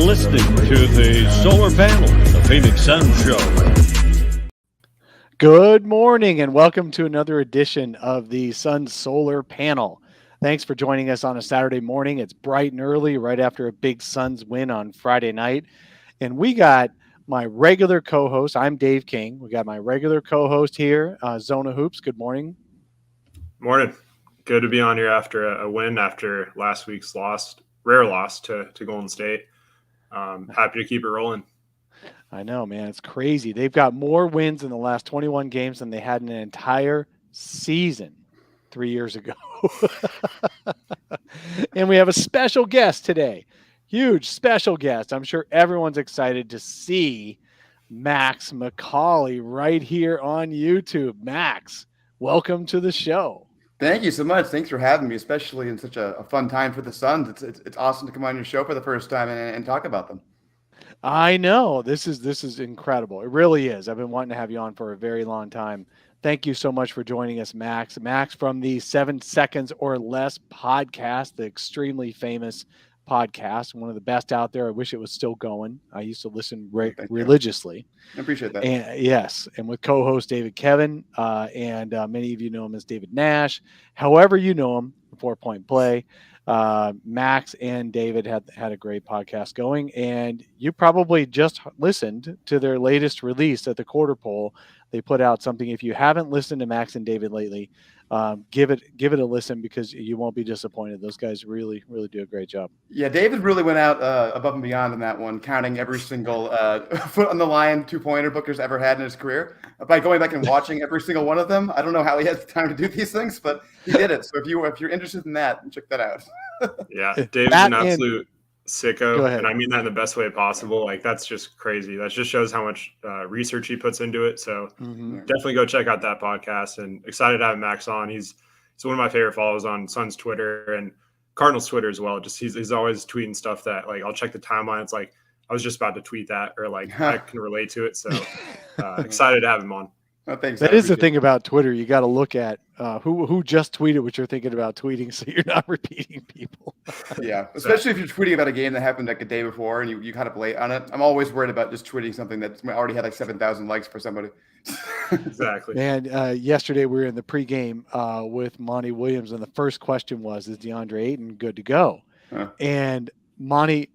listening to the Solar Panel, the Phoenix Sun Show. Good morning and welcome to another edition of the Sun Solar Panel. Thanks for joining us on a Saturday morning. It's bright and early right after a big Suns win on Friday night. And we got my regular co-host. I'm Dave King. We got my regular co-host here, Zona Hoops. Good morning. Morning. Good to be on here after a win after last week's rare loss to Golden State. Happy to keep it rolling. I know, man. It's crazy. They've got more wins in the last 21 games than they had in an entire season 3 years ago. And we have a special guest today. Huge special guest. I'm sure everyone's excited to see Max McCauley right here on YouTube. Max, welcome to the show. Thank you so much. Thanks for having me, especially in such a fun time for the Suns. It's awesome to come on your show for the first time and talk about them. I know. This is incredible. It really is. I've been wanting to have you on for a very long time. Thank you so much for joining us, Max. Max from the 7 Seconds or Less podcast, the extremely famous podcast, one of the best out there. I wish it was still going. I used to listen religiously. I appreciate that. And yes, and with co-host David Kevin, and many of you know him as David Nash. However you know him, 4 Point Play. Max and David had a great podcast going, and you probably just listened to their latest release at the Quarter Pole. They put out something. If you haven't listened to Max and David lately, give it a listen because you won't be disappointed. Those guys really do a great job. Yeah, David really went out above and beyond in that one, counting every single foot on the line 2-pointer Booker's ever had in his career by going back and watching every single one of them. I don't know how he has the time to do these things, but he did it. So if you're interested in that, check that out. Yeah, David's an absolute sicko, and I mean that in the best way possible. Like, that's just crazy. That just shows how much research he puts into it. So definitely go check out that podcast, and excited to have Max on. He's one of my favorite followers on Suns Twitter and Cardinals Twitter as well. Just he's always tweeting stuff that, like, I'll check the timeline. It's like I was just about to tweet that, or like I can relate to it. So excited to have him on. Oh, thanks. That is the thing about Twitter. You got to look at who just tweeted what you're thinking about tweeting, so you're not repeating people. Yeah, especially if you're tweeting about a game that happened like a day before and you kind of late on it. I'm always worried about just tweeting something that's already had like 7,000 likes for somebody. Exactly. And yesterday we were in the pregame with Monty Williams, and the first question was, "Is DeAndre Ayton good to go?" And Monty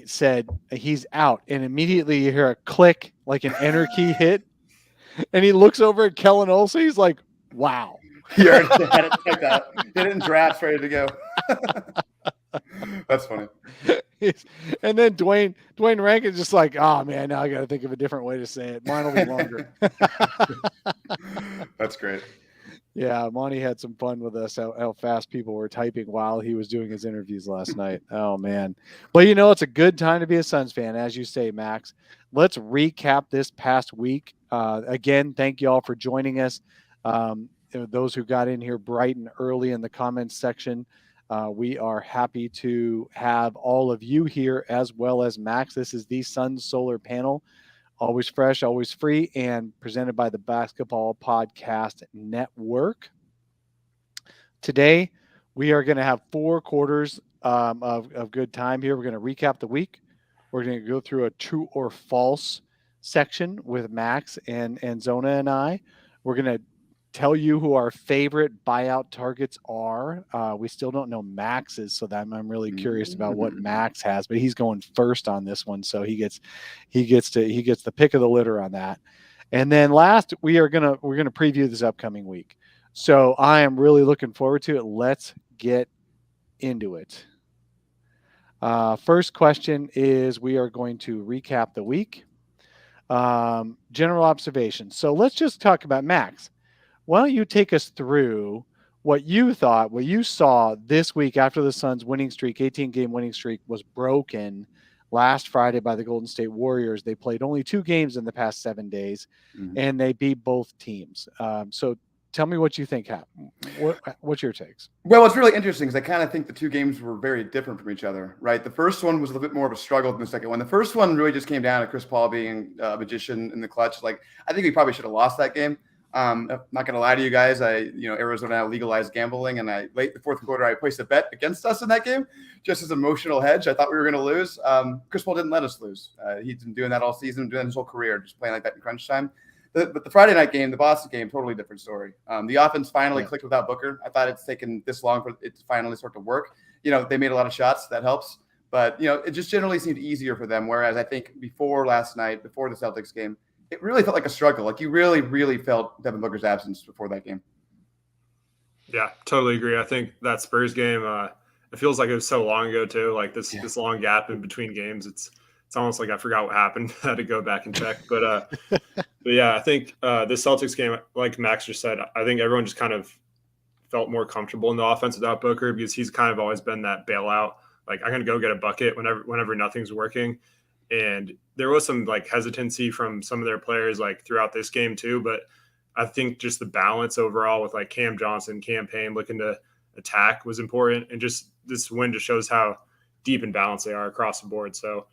said he's out, and immediately you hear a click, like an enter key hit. And he looks over at Kellen Olsen. He's like, wow. He already had it like that. He had it in drafts ready to go. That's funny. And then Dwayne Rankin's just like, oh, man, now I got to think of a different way to say it. Mine will be longer. That's great. Yeah, Monty had some fun with us, how fast people were typing while he was doing his interviews last night. Oh, man. But, it's a good time to be a Suns fan, as you say, Max. Let's recap this past week. Again, thank you all for joining us. Those who got in here bright and early in the comments section, we are happy to have all of you here as well as Max. This is the Suns Solar Panel. Always fresh, always free, and presented by the Basketball Podcast Network. Today, we are going to have 4 quarters of good time here. We're going to recap the week. We're going to go through a true or false section with Max and Zona and I. We're going to tell you who our favorite buyout targets are. We still don't know Max's, so that I'm really curious about what Max has, but he's going first on this one, so he gets the pick of the litter on that. And then last, we're gonna preview this upcoming week. So I am really looking forward to it. Let's get into it. First question is, we are going to recap the week. General observation. So let's just talk about Max. Why don't you take us through what you saw this week after the Suns' winning streak, 18-game winning streak, was broken last Friday by the Golden State Warriors. They played only 2 games in the past 7 days, and they beat both teams. So tell me what you think happened. What's your takes? Well, it's really interesting because I kind of think the 2 games were very different from each other, right? The first one was a little bit more of a struggle than the second one. The first one really just came down to Chris Paul being a magician in the clutch. Like, I think we probably should have lost that game. I'm not going to lie to you guys. Arizona now legalized gambling, and late in the fourth quarter, I placed a bet against us in that game, just as emotional hedge. I thought we were going to lose. Chris Paul didn't let us lose. He's been doing that all season, doing his whole career, just playing like that in crunch time. But the Friday night game, the Boston game, totally different story. The offense finally clicked without Booker. I thought it's taken this long for it to finally start to work. They made a lot of shots. That helps. But, it just generally seemed easier for them. Whereas I think before last night, before the Celtics game, it really felt like a struggle. Like you really, really felt Devin Booker's absence before that game. Yeah, totally agree. I think that Spurs game, it feels like it was so long ago too. Like this long gap in between games. It's almost like I forgot what happened. I had to go back and check. But yeah, I think this Celtics game, like Max just said, I think everyone just kind of felt more comfortable in the offense without Booker because he's kind of always been that bailout. Like I'm gonna go get a bucket whenever nothing's working. And there was some like hesitancy from some of their players like throughout this game too. But I think just the balance overall with like Cam Johnson, Cam Payne looking to attack was important. And just this win just shows how deep and balanced they are across the board. So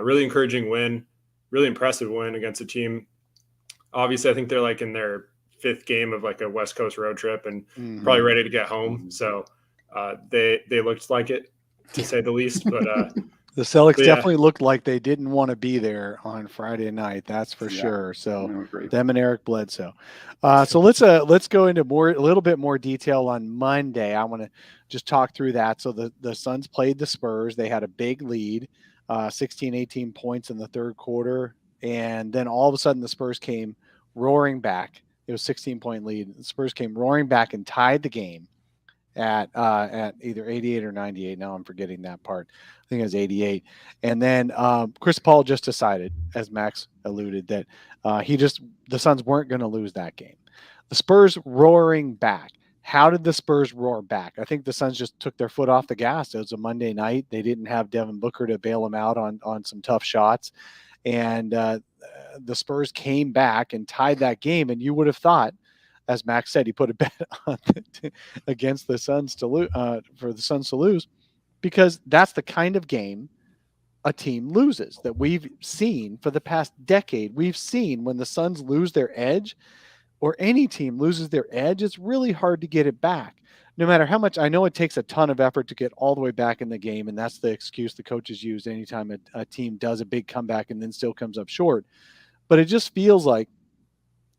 really encouraging win, really impressive win against a team. Obviously, I think they're like in their fifth game of like a West Coast road trip and probably ready to get home. So they looked like it, to say the least. But the Celtics definitely looked like they didn't want to be there on Friday night. That's for sure. So them and Eric Bledsoe. So let's go into a little bit more detail on Monday. I want to just talk through that. So the Suns played the Spurs. They had a big lead, 16, 18 points in the third quarter. And then all of a sudden the Spurs came roaring back. It was 16-point lead. The Spurs came roaring back and tied the game at either 88 or 98. Now I'm forgetting that part. I think it was 88. And then Chris Paul just decided, as Max alluded, that the Suns weren't going to lose that game. The Spurs roaring back. How did the Spurs roar back? I think the Suns just took their foot off the gas. It was a Monday night. They didn't have Devin Booker to bail them out on some tough shots. And the Spurs came back and tied that game. And you would have thought, as Max said, he put a bet on against the Suns to lose for the Suns to lose, because that's the kind of game a team loses that we've seen for the past decade. We've seen when the Suns lose their edge, or any team loses their edge, it's really hard to get it back. No matter how much, I know it takes a ton of effort to get all the way back in the game, and that's the excuse the coaches use anytime a team does a big comeback and then still comes up short. But it just feels like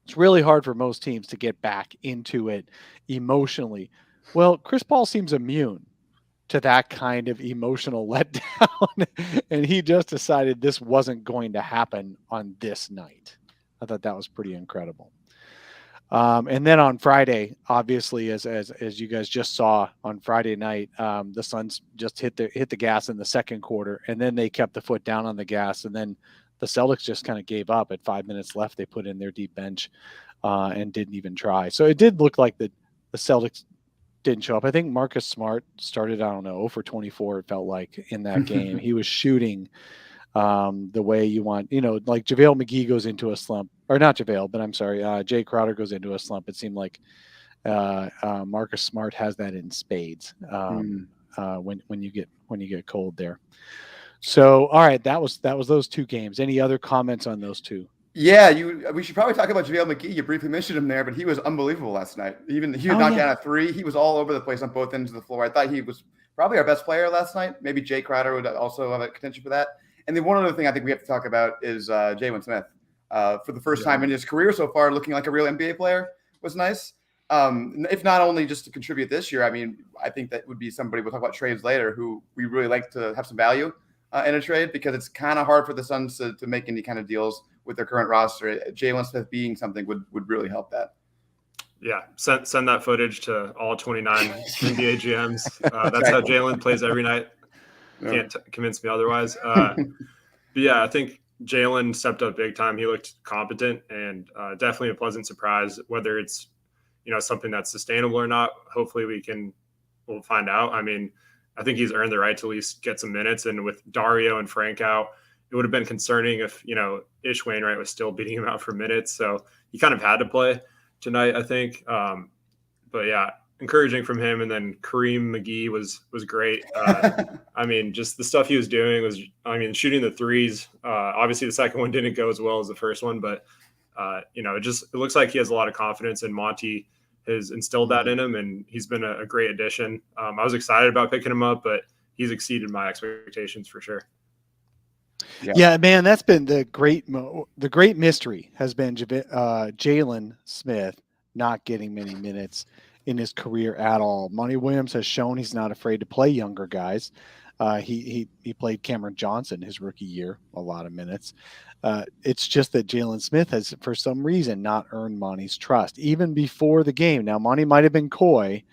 it's really hard for most teams to get back into it emotionally. Well, Chris Paul seems immune to that kind of emotional letdown, and he just decided this wasn't going to happen on this night. I thought that was pretty incredible. And then on Friday, obviously, as you guys just saw on Friday night, the Suns just hit the gas in the second quarter, and then they kept the foot down on the gas, and then the Celtics just kind of gave up at 5 minutes left. They put in their deep bench and didn't even try. So it did look like the Celtics didn't show up. I think Marcus Smart started, 0 for 24, it felt like, in that game. He was shooting the way you want, like JaVale McGee goes into a slump, or not JaVale, but I'm sorry, Jay Crowder goes into a slump. It seemed like Marcus Smart has that in spades when you get cold there. So, all right, that was those two games. Any other comments on those two? Yeah, we should probably talk about JaVale McGee. You briefly mentioned him there, but he was unbelievable last night. He knocked down a three. He was all over the place on both ends of the floor. I thought he was probably our best player last night. Maybe Jay Crowder would also have a contention for that. And then one other thing I think we have to talk about is Jaywen Smith. For the first time in his career so far, looking like a real NBA player was nice. If not only just to contribute this year, I mean, I think that would be somebody, we'll talk about trades later, who we really like to have some value in a trade, because it's kind of hard for the Suns to make any kind of deals with their current roster. Jalen Smith being something would really help that. Yeah, send that footage to all 29 NBA GMs. That's how Jalen plays every night. Can't convince me otherwise. But yeah, I think Jalen stepped up big time. He looked competent, and definitely a pleasant surprise. Whether it's something that's sustainable or not, hopefully we'll find out. I mean, I think he's earned the right to at least get some minutes. And with Dario and Frank out, it would have been concerning if Ish Wainwright was still beating him out for minutes. So he kind of had to play tonight, I think. But yeah, encouraging from him. And then Kareem McGee was great. I mean, just the stuff he was doing was, shooting the threes. Obviously the second one didn't go as well as the first one, but it looks like he has a lot of confidence, and Monty has instilled that in him, and he's been a great addition. I was excited about picking him up, but he's exceeded my expectations for sure. Yeah, man, that's been the great mystery has been Jalen Smith not getting many minutes in his career at all. Monty Williams has shown he's not afraid to play younger guys. He played Cameron Johnson his rookie year a lot of minutes. It's just that Jalen Smith has, for some reason, not earned Monty's trust even before the game. Now, Monty might have been coy,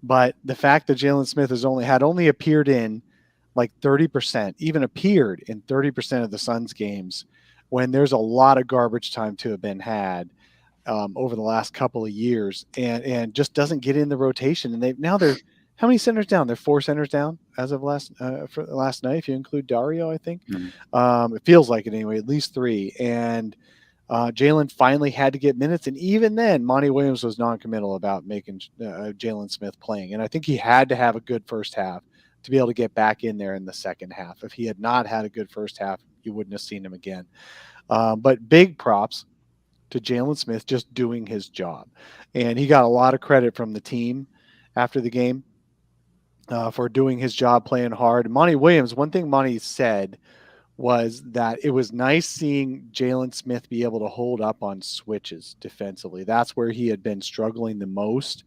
but the fact that Jalen Smith has only appeared in like 30%, even appeared in 30% of the Suns games when there's a lot of garbage time to have been had over the last couple of years, and just doesn't get in the rotation. And they're how many centers down? They're 4 centers down as of last night, if you include Dario, I think. It feels like it anyway, at least 3. And Jalen finally had to get minutes, and even then, Monty Williams was non-committal about making Jalen Smith playing. And I think he had to have a good first half to be able to get back in there in the second half. If he had not had a good first half, you wouldn't have seen him again. But big props to Jalen Smith just doing his job. And he got a lot of credit from the team after the game for doing his job, playing hard. Monty Williams, one thing Monty said was that it was nice seeing Jalen Smith be able to hold up on switches defensively. That's where he had been struggling the most.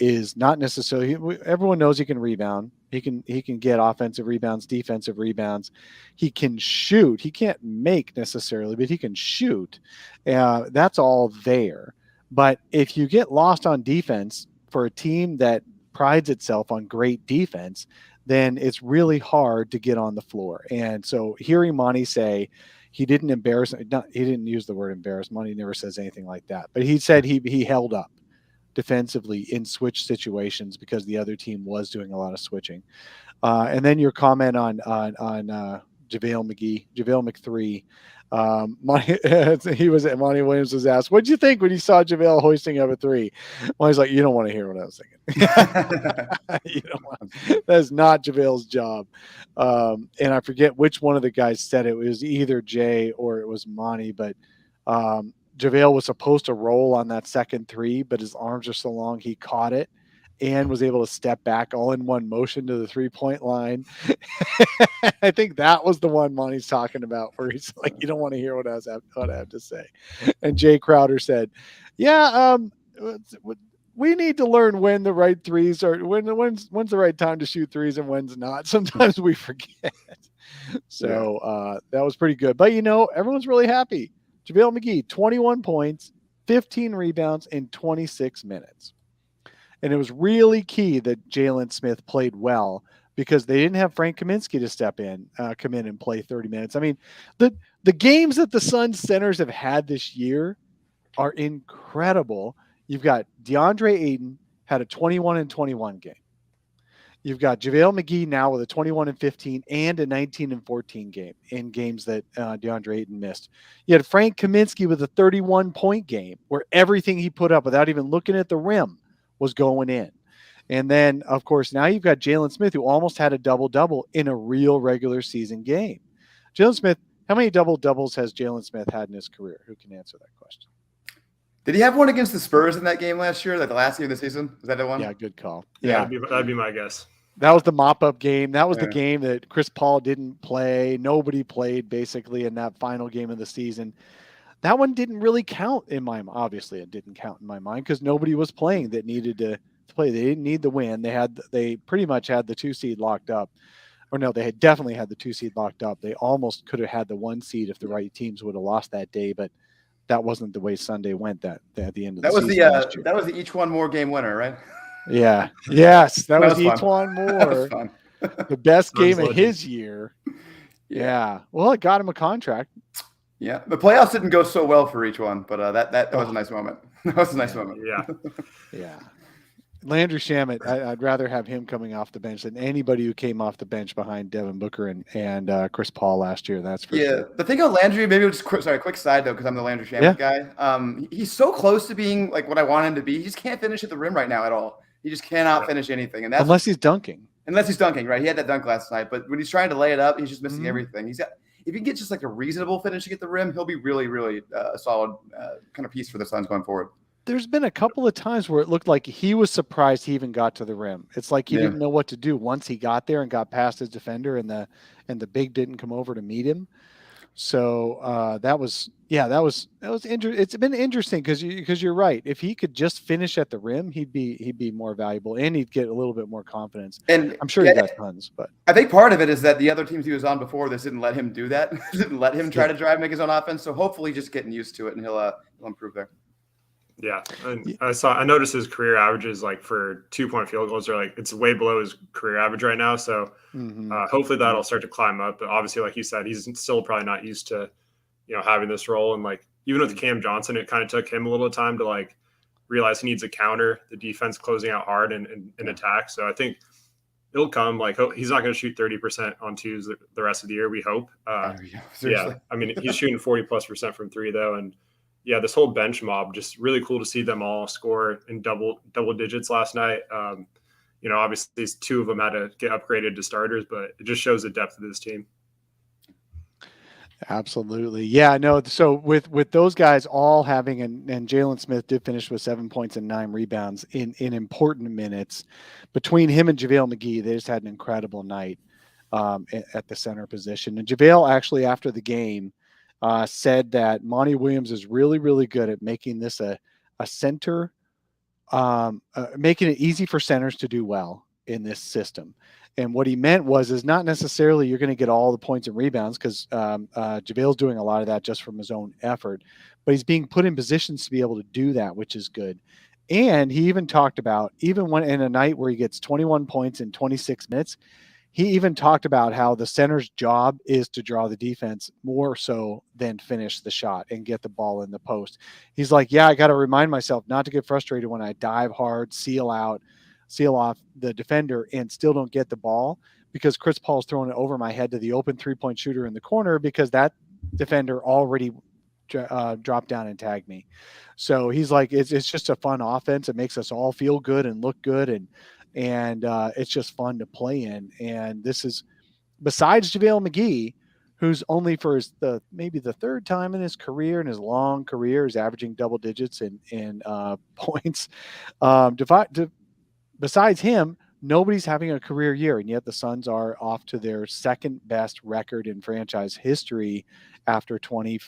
Is not necessarily, everyone knows he can rebound. He can get offensive rebounds, defensive rebounds. He can shoot. He can't make necessarily, but he can shoot. That's all there. But if you get lost on defense for a team that prides itself on great defense, then it's really hard to get on the floor. And so hearing Monty say he didn't embarrass, he didn't use the word embarrass. Monty never says anything like that. But he said he held up defensively in switch situations because the other team was doing a lot of switching. And then your comment on JaVale McThree. Monty Williams was asked, "What'd you think when you saw JaVale hoisting up a 3?" Monty's like, "You don't want to hear what I was thinking." That's not JaVale's job. And I forget which one of the guys said it. It was either Jay or it was Monty, but JaVale was supposed to roll on that second 3, but his arms are so long he caught it and was able to step back all in one motion to the 3-point line. I think that was the one Monty's talking about, where he's like, "You don't want to hear what I have to say." And Jay Crowder said, "Yeah, we need to learn when the right threes are, when's the right time to shoot threes and when's not. Sometimes we forget." So that was pretty good. But everyone's really happy. JaVale McGee, 21 points, 15 rebounds in 26 minutes. And it was really key that Jalen Smith played well because they didn't have Frank Kaminsky to come in and play 30 minutes. I mean, the games that the Suns centers have had this year are incredible. You've got DeAndre Ayton had a 21 and 21 game. You've got JaVale McGee now with a 21 and 15 and a 19 and 14 game in games that DeAndre Ayton missed. You had Frank Kaminsky with a 31-point game where everything he put up without even looking at the rim was going in. And then, of course, now you've got Jalen Smith, who almost had a double-double in a real regular season game. Jalen Smith, how many double-doubles has Jalen Smith had in his career? Who can answer that question? Did he have one against the Spurs in that game last year, like the last game of the season? Was that the one? Yeah, good call. Yeah, that'd be my guess. That was the mop-up game. That was the game that Chris Paul didn't play. Nobody played, basically, in that final game of the season. That one didn't really count in my mind. Obviously, it didn't count in my mind because nobody was playing that needed to play. They didn't need the win. They pretty much had the 2 seed locked up. Or no, they had definitely had the 2 seed locked up. They almost could have had the 1 seed if the right teams would have lost that day, but that wasn't the way Sunday went at the end of the season. That was the each one more game winner, right? Yeah. Yes. That was each fun. one more. That was fun. The best game of his year. Yeah. Well, it got him a contract. Yeah. The playoffs didn't go so well for each one, but that was a nice moment. That was a nice moment. Yeah. Yeah. Landry Shamet, I'd rather have him coming off the bench than anybody who came off the bench behind Devin Booker and Chris Paul last year. That's for sure. The thing on Landry, maybe just quick side though, because I'm the Landry Shamet guy. He's so close to being like what I want him to be. He just can't finish at the rim right now at all. He just cannot finish anything, and that's unless he's dunking. Right? He had that dunk last night, but when he's trying to lay it up, he's just missing everything. if he gets just like a reasonable finishing at the rim, he'll be really, really a solid kind of piece for the Suns going forward. There's been a couple of times where it looked like he was surprised he even got to the rim. It's like he didn't know what to do once he got there and got past his defender, and the big didn't come over to meet him. So that was interesting. It's been interesting because you're right. If he could just finish at the rim, he'd be more valuable, and he'd get a little bit more confidence. And I'm sure he got tons, but I think part of it is that the other teams he was on before this didn't let him do that. Didn't let him try to drive, make his own offense. So hopefully, just getting used to it, and he'll improve there. Yeah, and I noticed his career averages like for 2-point field goals are like it's way below his career average right now. So hopefully that'll start to climb up. But obviously, like you said, he's still probably not used to having this role. And like even with Cam Johnson, it kind of took him a little time to like realize he needs a counter. The defense closing out hard and attack. So I think it'll come. Like he's not going to shoot 30% on twos the rest of the year. We hope. Yeah, I mean he's shooting 40+% from three though, and yeah, this whole bench mob, just really cool to see them all score in double digits last night. Obviously these two of them had to get upgraded to starters, but it just shows the depth of this team. Absolutely. Yeah, no. So with those guys all having, and Jalen Smith did finish with 7 points and 9 rebounds in important minutes. Between him and JaVale McGee, they just had an incredible night at the center position. And JaVale actually after the game said that Monty Williams is really, really good at making this a center, making it easy for centers to do well in this system. And what he meant is not necessarily you're going to get all the points and rebounds because JaVale's doing a lot of that just from his own effort, but he's being put in positions to be able to do that, which is good. And he even talked about, even when in a night where he gets 21 points in 26 minutes, he even talked about how the center's job is to draw the defense more so than finish the shot and get the ball in the post. He's like, yeah, I got to remind myself not to get frustrated when I dive hard, seal off the defender and still don't get the ball because Chris Paul's throwing it over my head to the open 3-point shooter in the corner because that defender already dropped down and tagged me. So he's like, it's just a fun offense. It makes us all feel good and look good. And it's just fun to play in. And this is besides JaVale McGee, who's only for maybe the third time in his career, in his long career, is averaging double digits in points. Besides him, nobody's having a career year, and yet the Suns are off to their second best record in franchise history after 20.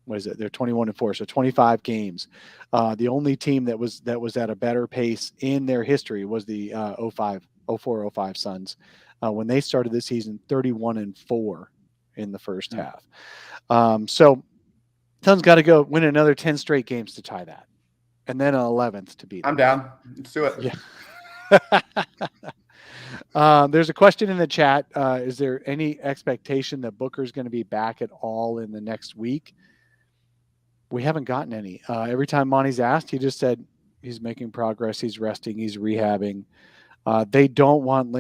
What is it? They're 21-4, so 25 games. The only team that was at a better pace in their history was the 04-05 Suns. When they started this season, 31-4 in the first half. So Suns got to go win another 10 straight games to tie that, and then an 11th to beat them. I'm down. Let's do it. Yeah. There's a question in the chat. Is there any expectation that Booker's going to be back at all in the next week? We haven't gotten any. Every time Monty's asked, he just said he's making progress. He's resting. He's rehabbing. They don't want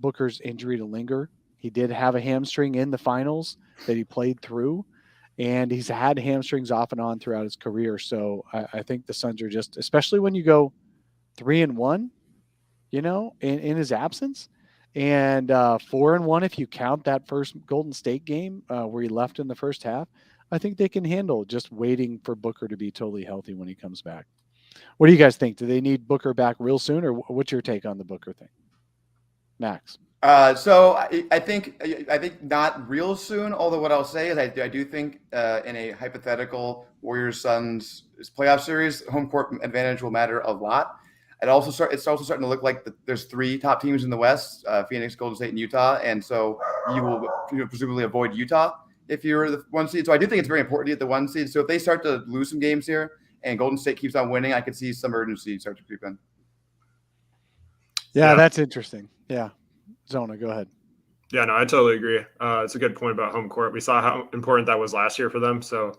Booker's injury to linger. He did have a hamstring in the finals that he played through, and he's had hamstrings off and on throughout his career. So I think the Suns are just, especially when you go 3-1, in his absence, and 4-1 if you count that first Golden State game where he left in the first half. I think they can handle just waiting for Booker to be totally healthy when he comes back. What do you guys think? Do they need Booker back real soon, or what's your take on the Booker thing, Max? So I think not real soon. Although what I'll say is I do think in a hypothetical Warriors-Suns playoff series, home court advantage will matter a lot. It's also starting to look like there's 3 top teams in the West: Phoenix, Golden State, and Utah. And so you will presumably avoid Utah if you're the 1 seed. So I do think it's very important to get the 1 seed. So if they start to lose some games here and Golden State keeps on winning, I could see some urgency start to creep in. Yeah, that's interesting. Yeah. Zona, go ahead. Yeah, no, I totally agree. It's a good point about home court. We saw how important that was last year for them. So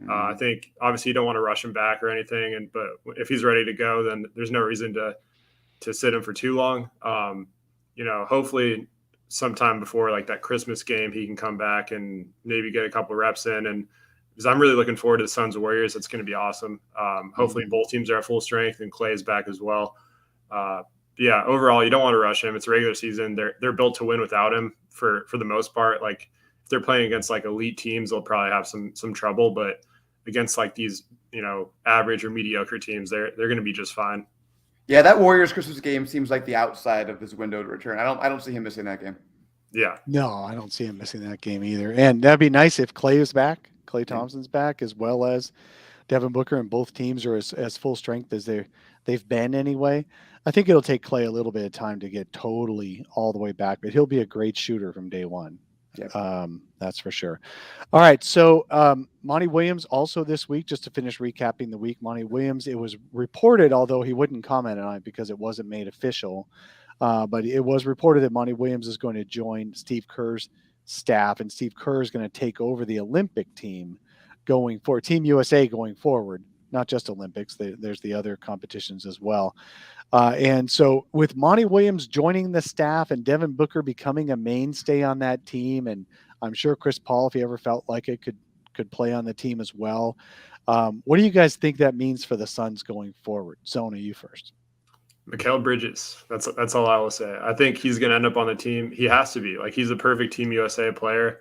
I think obviously you don't want to rush him back or anything. But if he's ready to go, then there's no reason to sit him for too long. Hopefully sometime before like that Christmas game, he can come back and maybe get a couple reps in. And because I'm really looking forward to the Suns Warriors, it's going to be awesome. Hopefully both teams are at full strength and Clay is back as well. Yeah, overall, you don't want to rush him. It's a regular season. They're built to win without him for the most part. Like if they're playing against like elite teams, they'll probably have some trouble. But against like these, average or mediocre teams, they're going to be just fine. Yeah, that Warriors Christmas game seems like the outside of his window to return. I don't see him missing that game. Yeah. No, I don't see him missing that game either. And that'd be nice if Klay is back. Klay Thompson's back, as well as Devin Booker, and both teams are as full strength as they've been anyway. I think it'll take Klay a little bit of time to get totally all the way back, but he'll be a great shooter from day one. Yep. That's for sure. All right. So Monty Williams also this week, just to finish recapping the week, Monty Williams, it was reported, although he wouldn't comment on it because it wasn't made official, but it was reported that Monty Williams is going to join Steve Kerr's staff, and Steve Kerr is going to take over the Olympic team going forward, Team USA going forward, not just Olympics. There's the other competitions as well. And so with Monty Williams joining the staff and Devin Booker becoming a mainstay on that team, and I'm sure Chris Paul, if he ever felt like it, could play on the team as well. What do you guys think that means for the Suns going forward? Zona, you first. Mikal Bridges. That's all I will say. I think he's going to end up on the team. He has to be. Like, he's a perfect Team USA player.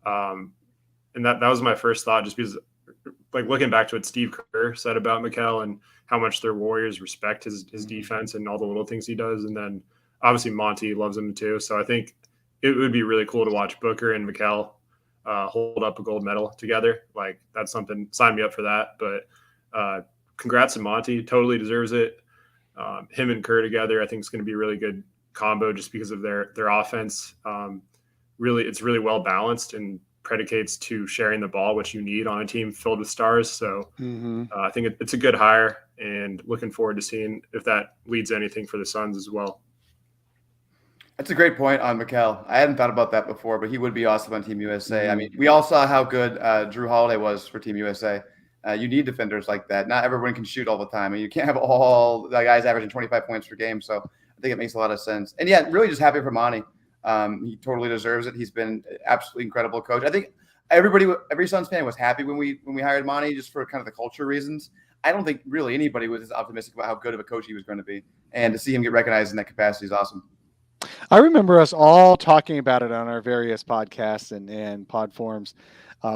And that was my first thought, just because, like, looking back to what Steve Kerr said about Mikal and how much their Warriors respect his defense and all the little things he does. And then obviously Monty loves him too. So I think it would be really cool to watch Booker and Mikal hold up a gold medal together. Like, that's something, sign me up for that. But congrats to Monty, totally deserves it. Him and Kerr together, I think it's going to be a really good combo just because of their offense. It's really well balanced and predicates to sharing the ball, which you need on a team filled with stars. So I think it's a good hire, and looking forward to seeing if that leads to anything for the Suns as well. That's a great point on Mikal. I hadn't thought about that before, but he would be awesome on Team USA. I mean, we all saw how good Drew Holiday was for Team USA. You need defenders like that. Not everyone can shoot all the time, and you can't have all the guys averaging 25 points per game. So I think it makes a lot of sense. And yeah, really just happy for Monty. He totally deserves it. He's been an absolutely incredible coach. I think every Suns fan was happy when we hired Monty, just for kind of the culture reasons. I don't think really anybody was as optimistic about how good of a coach he was going to be, and to see him get recognized in that capacity is awesome. I remember us all talking about it on our various podcasts and pod forums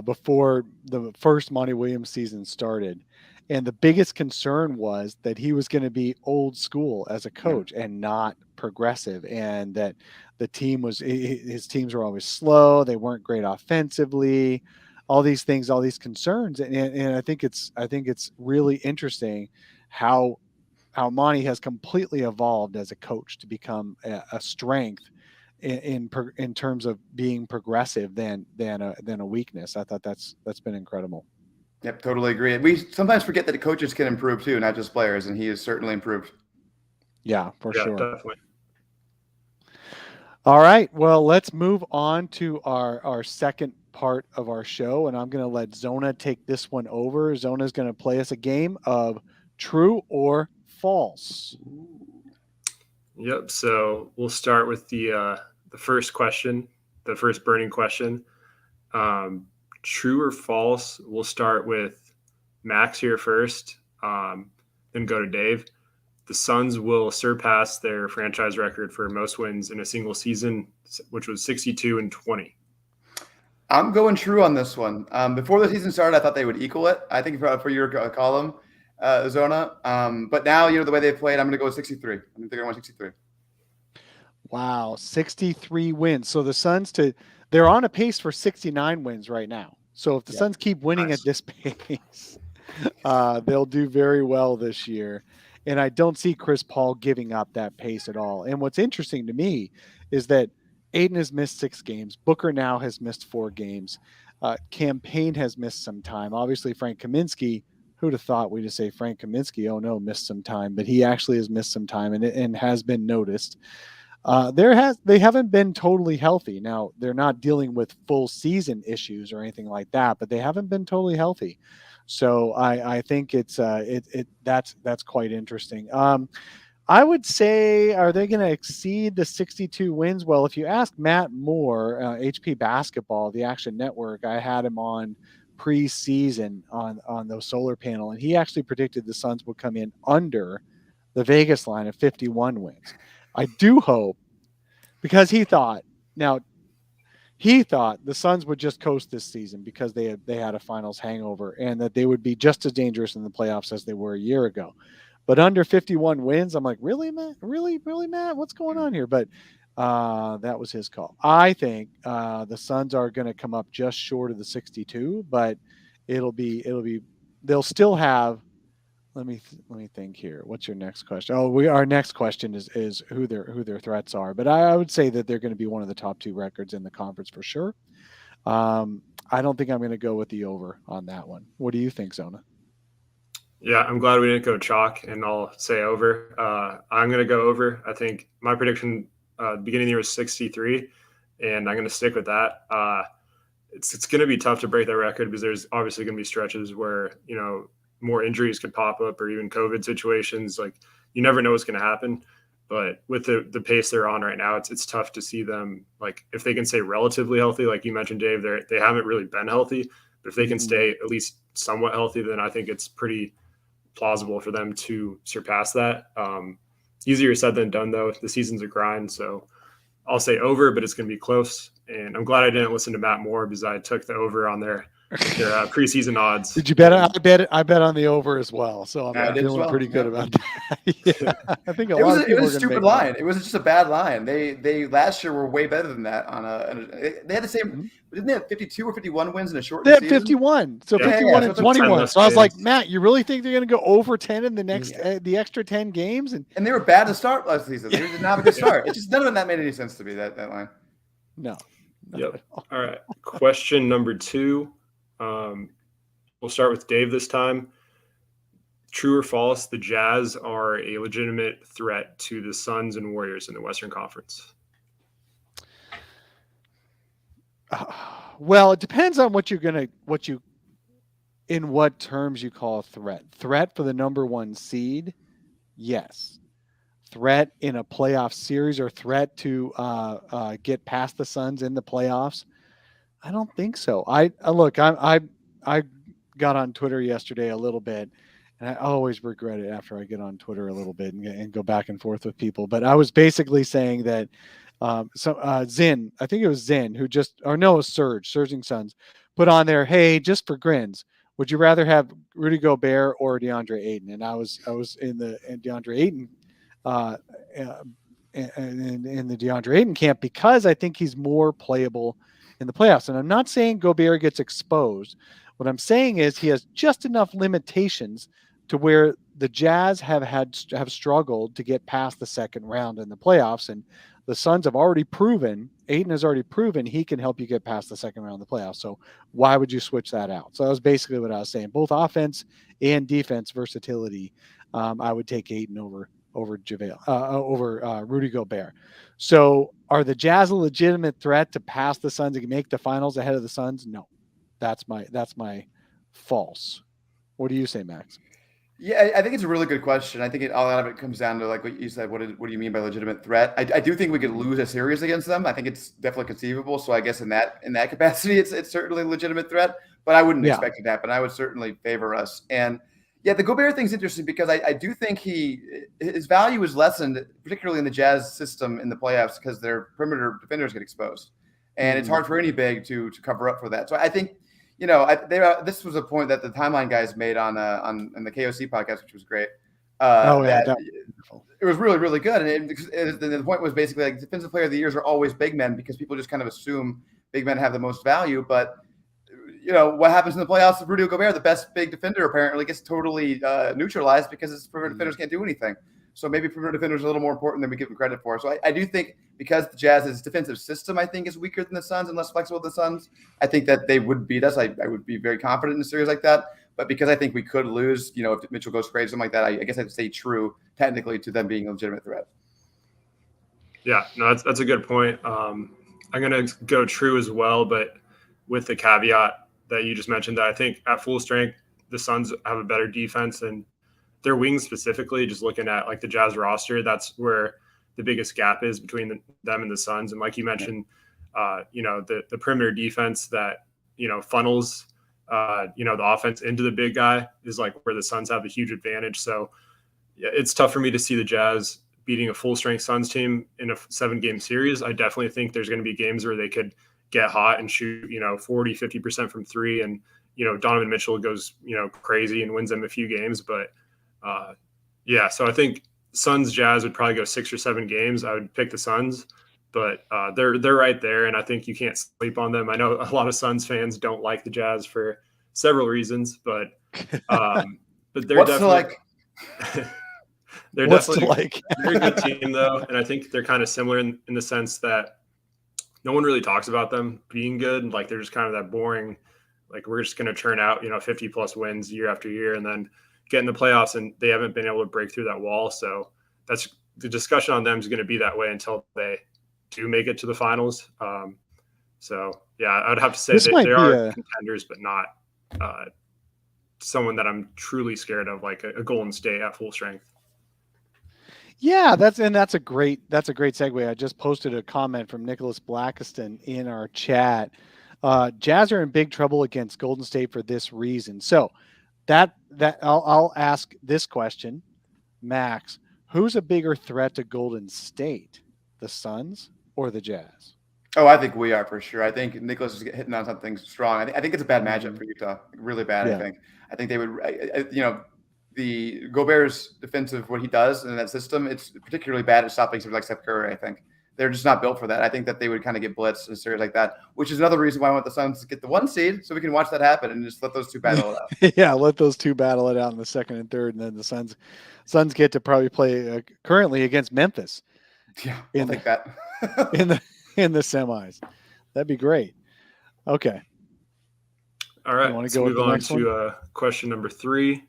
before the first Monty Williams season started. And the biggest concern was that he was going to be old school as a coach and not progressive, and that the team his teams were always slow. They weren't great offensively, all these things, all these concerns. And I think it's really interesting how Monty has completely evolved as a coach to become a strength in terms of being progressive than a weakness. I thought that's been incredible. Yep, totally agree. We sometimes forget that the coaches can improve too, not just players, and he has certainly improved. Yeah, for sure. Definitely. All right. Well, let's move on to our second part of our show, and I'm going to let Zona take this one over. Zona is going to play us a game of true or false. Yep. So we'll start with the first question, the first burning question. True or false? We'll start with Max here first, then go to Dave. The Suns will surpass their franchise record for most wins in a single season, which was 62-20. I'm going true on this one. Before the season started, I thought they would equal it. I think for your column, Zona. But now, the way they played, I'm going to go with 63. I think they're going to win 63. Wow, 63 wins. So the Suns they're on a pace for 69 wins right now. So if the Suns keep winning at this pace, they'll do very well this year. And I don't see Chris Paul giving up that pace at all. And what's interesting to me is that Aiden has missed 6 games. Booker now has missed 4 games. Campaign has missed some time. Obviously, Frank Kaminsky, who'd have thought we'd just say Frank Kaminsky, oh no, missed some time. But he actually has missed some time and has been noticed. They haven't been totally healthy. Now, they're not dealing with full season issues or anything like that, but they haven't been totally healthy. So I think that's quite interesting. I would say, are they going to exceed the 62 wins? Well, if you ask Matt Moore, HP Basketball, the Action Network, I had him on preseason on the solar panel, and he actually predicted the Suns would come in under the Vegas line of 51 wins. I do hope, because he he thought the Suns would just coast this season because they had a finals hangover and that they would be just as dangerous in the playoffs as they were a year ago. But under 51 wins, I'm like, really, Matt? Really, Matt? What's going on here? But that was his call. I think the Suns are going to come up just short of the 62, but they'll still have. Let me think here. What's your next question? Our next question is who their threats are. But I would say that they're going to be one of the top 2 records in the conference for sure. I don't think I'm going to go with the over on that one. What do you think, Zona? Yeah, I'm glad we didn't go chalk, and I'll say over. I'm going to go over. I think my prediction beginning of the year was 63, and I'm going to stick with that. It's going to be tough to break that record because there's obviously going to be stretches where, more injuries could pop up or even COVID situations. Like, you never know what's going to happen. But with the pace they're on right now, it's tough to see them, like, if they can stay relatively healthy, like you mentioned, Dave, they haven't really been healthy. But if they can stay at least somewhat healthy, then I think it's pretty plausible for them to surpass that. Easier said than done, though. The season's a grind. So I'll say over, but it's going to be close. And I'm glad I didn't listen to Matt Moore because I took the over on their preseason odds. Did you bet? I bet on the over as well. So I'm feeling pretty good about that. Yeah, I think it was a stupid line. It was just a bad line. They last year were way better than that. They had the same. Didn't they have 52 or 51 wins in a short season? They had 51. So 51 and 21. So I was like, Matt, you really think they're going to go over 10 in the next the extra 10 games? And they were bad to start last season. They did not have a good start. It just none of that made any sense to me, that line. No. Yep. All right. Question number 2. We'll start with Dave this time. True or false, the Jazz are a legitimate threat to the Suns and Warriors in the Western Conference? Well, it depends on in what terms you call a threat. Threat for the number 1 seed, yes. Threat in a playoff series or threat to get past the Suns in the playoffs, I don't think so. I got on Twitter yesterday a little bit, and I always regret it after I get on Twitter a little bit and go back and forth with people. But I was basically saying that Zin, I think it was Zin, who Surging Suns, put on there, hey, just for grins, would you rather have Rudy Gobert or DeAndre Ayton? And I was in the DeAndre Ayton in the DeAndre Ayton camp because I think he's more playable in the playoffs. And I'm not saying Gobert gets exposed. What I'm saying is he has just enough limitations to where the Jazz have struggled to get past the second round in the playoffs. And the Suns have already proven, Ayton has already proven he can help you get past the second round of the playoffs. So why would you switch that out? So that was basically what I was saying. Both offense and defense versatility. I would take Ayton over Rudy Gobert. So are the Jazz a legitimate threat to pass the Suns and make the finals ahead of the Suns? No, that's my false. What do you say, Max? Yeah, I think it's a really good question. I think a lot of it comes down to, like what you said, what do you mean by legitimate threat? I do think we could lose a series against them. I think it's definitely conceivable. So I guess in that capacity, it's certainly a legitimate threat, but I wouldn't expect it to happen. I would certainly favor us. And yeah, the Gobert thing's interesting because I do think his value is lessened, particularly in the Jazz system in the playoffs, because their perimeter defenders get exposed, and it's hard for any big to cover up for that. So I think, this was a point that the Timeline guys made on the KOC podcast, which was great. It was really, really good. And the point was basically like defensive player of the years are always big men because people just kind of assume big men have the most value. But, what happens in the playoffs with Rudy Gobert, the best big defender apparently gets totally neutralized because his perimeter defenders can't do anything. So maybe perimeter defenders are a little more important than we give them credit for. So I do think because the Jazz's defensive system, I think, is weaker than the Suns and less flexible than the Suns, I think that they would beat us. I would be very confident in a series like that. But because I think we could lose, if Mitchell goes crazy, something like that, I guess I'd say true technically to them being a legitimate threat. Yeah, no, that's a good point. I'm going to go true as well, but with the caveat that you just mentioned, that I think at full strength, the Suns have a better defense and their wings specifically, just looking at like the Jazz roster, that's where the biggest gap is between them and the Suns. And like you mentioned, the perimeter defense that, funnels, the offense into the big guy is like where the Suns have a huge advantage. So yeah, it's tough for me to see the Jazz beating a full strength Suns team in a 7-game series. I definitely think there's going to be games where they could get hot and shoot, 40, 50% from three. And, Donovan Mitchell goes, crazy and wins them a few games. But so I think Suns Jazz would probably go 6 or 7 games. I would pick the Suns, but they're right there. And I think you can't sleep on them. I know a lot of Suns fans don't like the Jazz for several reasons, but they're What's definitely they're What's definitely they're a good team though. And I think they're kind of similar in the sense that no one really talks about them being good. Like they're just kind of that boring, like we're just going to turn out, 50 plus wins year after year and then get in the playoffs, and they haven't been able to break through that wall. So that's the discussion on them is going to be that way until they do make it to the finals. So yeah, I'd have to say they are contenders, but not someone that I'm truly scared of, like a Golden State at full strength. Yeah, that's a great segue. I just posted a comment from Nicholas Blackiston in our chat. Jazz are in big trouble against Golden State for this reason. So that I'll ask this question, Max. Who's a bigger threat to Golden State, the Suns or the Jazz? Oh, I think we are for sure. I think Nicholas is hitting on something strong. I think it's a bad matchup for Utah. Really bad, yeah. I think they would, the Gobert's defensive, what he does in that system, it's particularly bad at stopping somebody like Steph Curry, I think. They're just not built for that. I think that they would kind of get blitzed in a series like that, which is another reason why I want the Suns to get the 1 seed so we can watch that happen and just let those two battle it out. Yeah, let those two battle it out in the second and third, and then the Suns get to probably play currently against Memphis. Yeah, I'll take that. in the semis. That'd be great. Okay. All right. Let's move on to question number 3.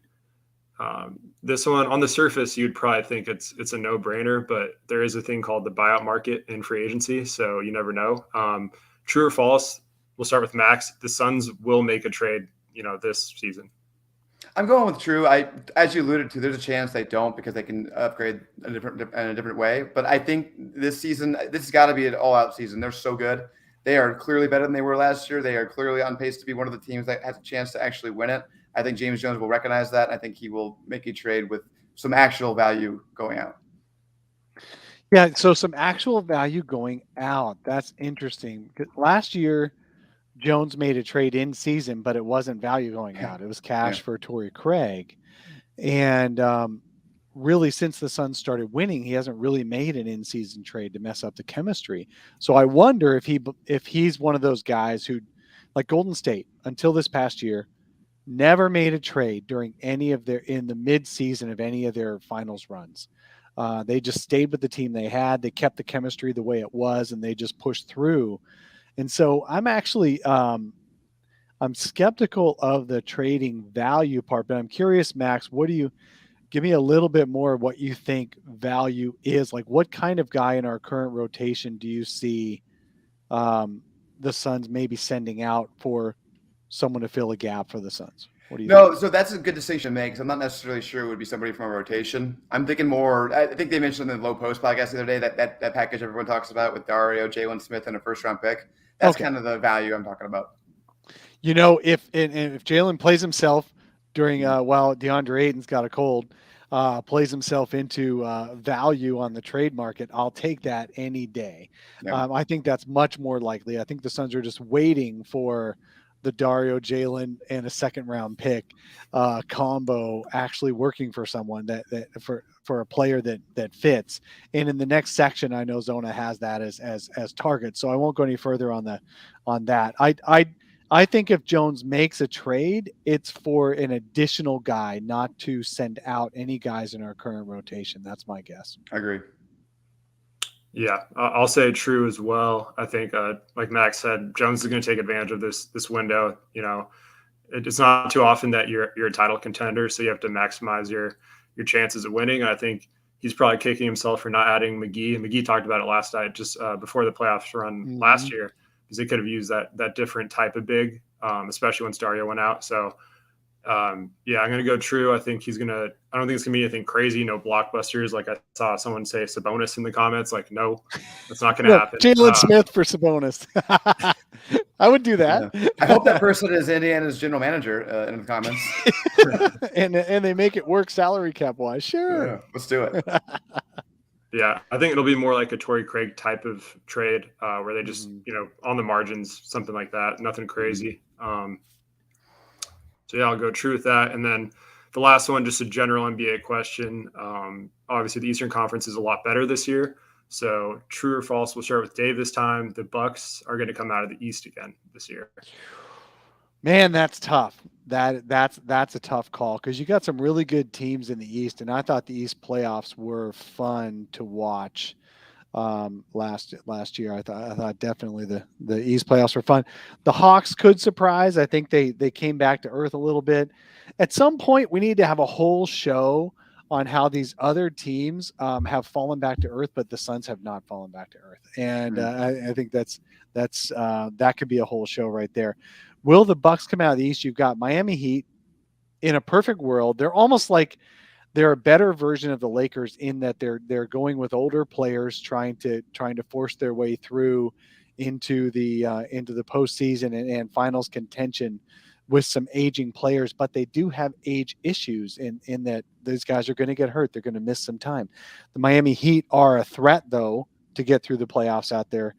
This one, on the surface, you'd probably think it's a no-brainer, but there is a thing called the buyout market in free agency, so you never know. True or false? We'll start with Max. The Suns will make a trade, this season. I'm going with true. As you alluded to, there's a chance they don't because they can upgrade in a different way. But I think this season, this has got to be an all-out season. They're so good. They are clearly better than they were last year. They are clearly on pace to be one of the teams that has a chance to actually win it. I think James Jones will recognize that. I think he will make a trade with some actual value going out. Yeah, so some actual value going out. That's interesting. Last year, Jones made a trade in season, but it wasn't value going out. It was cash for Torrey Craig. And really, since the Suns started winning, he hasn't really made an in-season trade to mess up the chemistry. So I wonder if he's one of those guys who, like Golden State, until this past year, never made a trade during in the mid-season of any of their finals runs. They just stayed with the team they had. They kept the chemistry the way it was, and they just pushed through. And so I'm actually I'm skeptical of the trading value part, but I'm curious, Max, give me a little bit more of what you think value is? Like, what kind of guy in our current rotation do you see the Suns maybe sending out for someone to fill a gap for the Suns? What do you think? So that's a good distinction to make because I'm not necessarily sure it would be somebody from a rotation. I'm thinking more, I think they mentioned in the Low Post podcast the other day that package everyone talks about with Dario, Jaylen Smith, and a first-round pick. That's kind of the value I'm talking about. If Jaylen plays himself during while DeAndre Ayton's got a cold, plays himself into value on the trade market, I'll take that any day. Yeah. I think that's much more likely. I think the Suns are just waiting for the Dario, Jaylen, and a second-round pick combo actually working for someone that for a player that fits. And in the next section, I know Zona has that as target, so I won't go any further on that. I think if Jones makes a trade, it's for an additional guy, not to send out any guys in our current rotation. That's my guess. I agree. Yeah, I'll say true as well. I think, like Max said, Jones is going to take advantage of this window. It's not too often that you're a title contender, so you have to maximize your chances of winning. And I think he's probably kicking himself for not adding McGee. And McGee talked about it last night, just before the playoffs run last year, because they could have used that different type of big, especially once Dario went out. So, I'm going to go true. I think I don't think it's going to be anything crazy, no blockbusters. Like I saw someone say Sabonis in the comments. Like, no, that's not going to happen. Jalen Smith for Sabonis. I would do that. Yeah. I hope that person is Indiana's general manager in the comments. and they make it work salary cap wise. Sure. Yeah, let's do it. Yeah, I think it'll be more like a Torrey Craig type of trade where they just, on the margins, something like that. Nothing crazy. So, yeah, I'll go true with that. And then the last one, just a general NBA question. Obviously, the Eastern Conference is a lot better this year. So, true or false, we'll start with Dave this time. The Bucks are going to come out of the East again this year. Man, that's tough. That's a tough call because you got some really good teams in the East, and I thought the East playoffs were fun to watch last year. I thought definitely the East playoffs were fun. The Hawks could surprise. I think they came back to earth a little bit. At some point, we need to have a whole show on how these other teams have fallen back to earth, but the Suns have not fallen back to earth, and I think that could be a whole show right there. Will the Bucks come out of the East? You've got Miami Heat. In a perfect world, they're almost like they're a better version of the Lakers in that they're going with older players trying to force their way through into the postseason and finals contention with some aging players, but they do have age issues in that those guys are going to get hurt. They're going to miss some time. The Miami Heat are a threat though to get through the playoffs out there.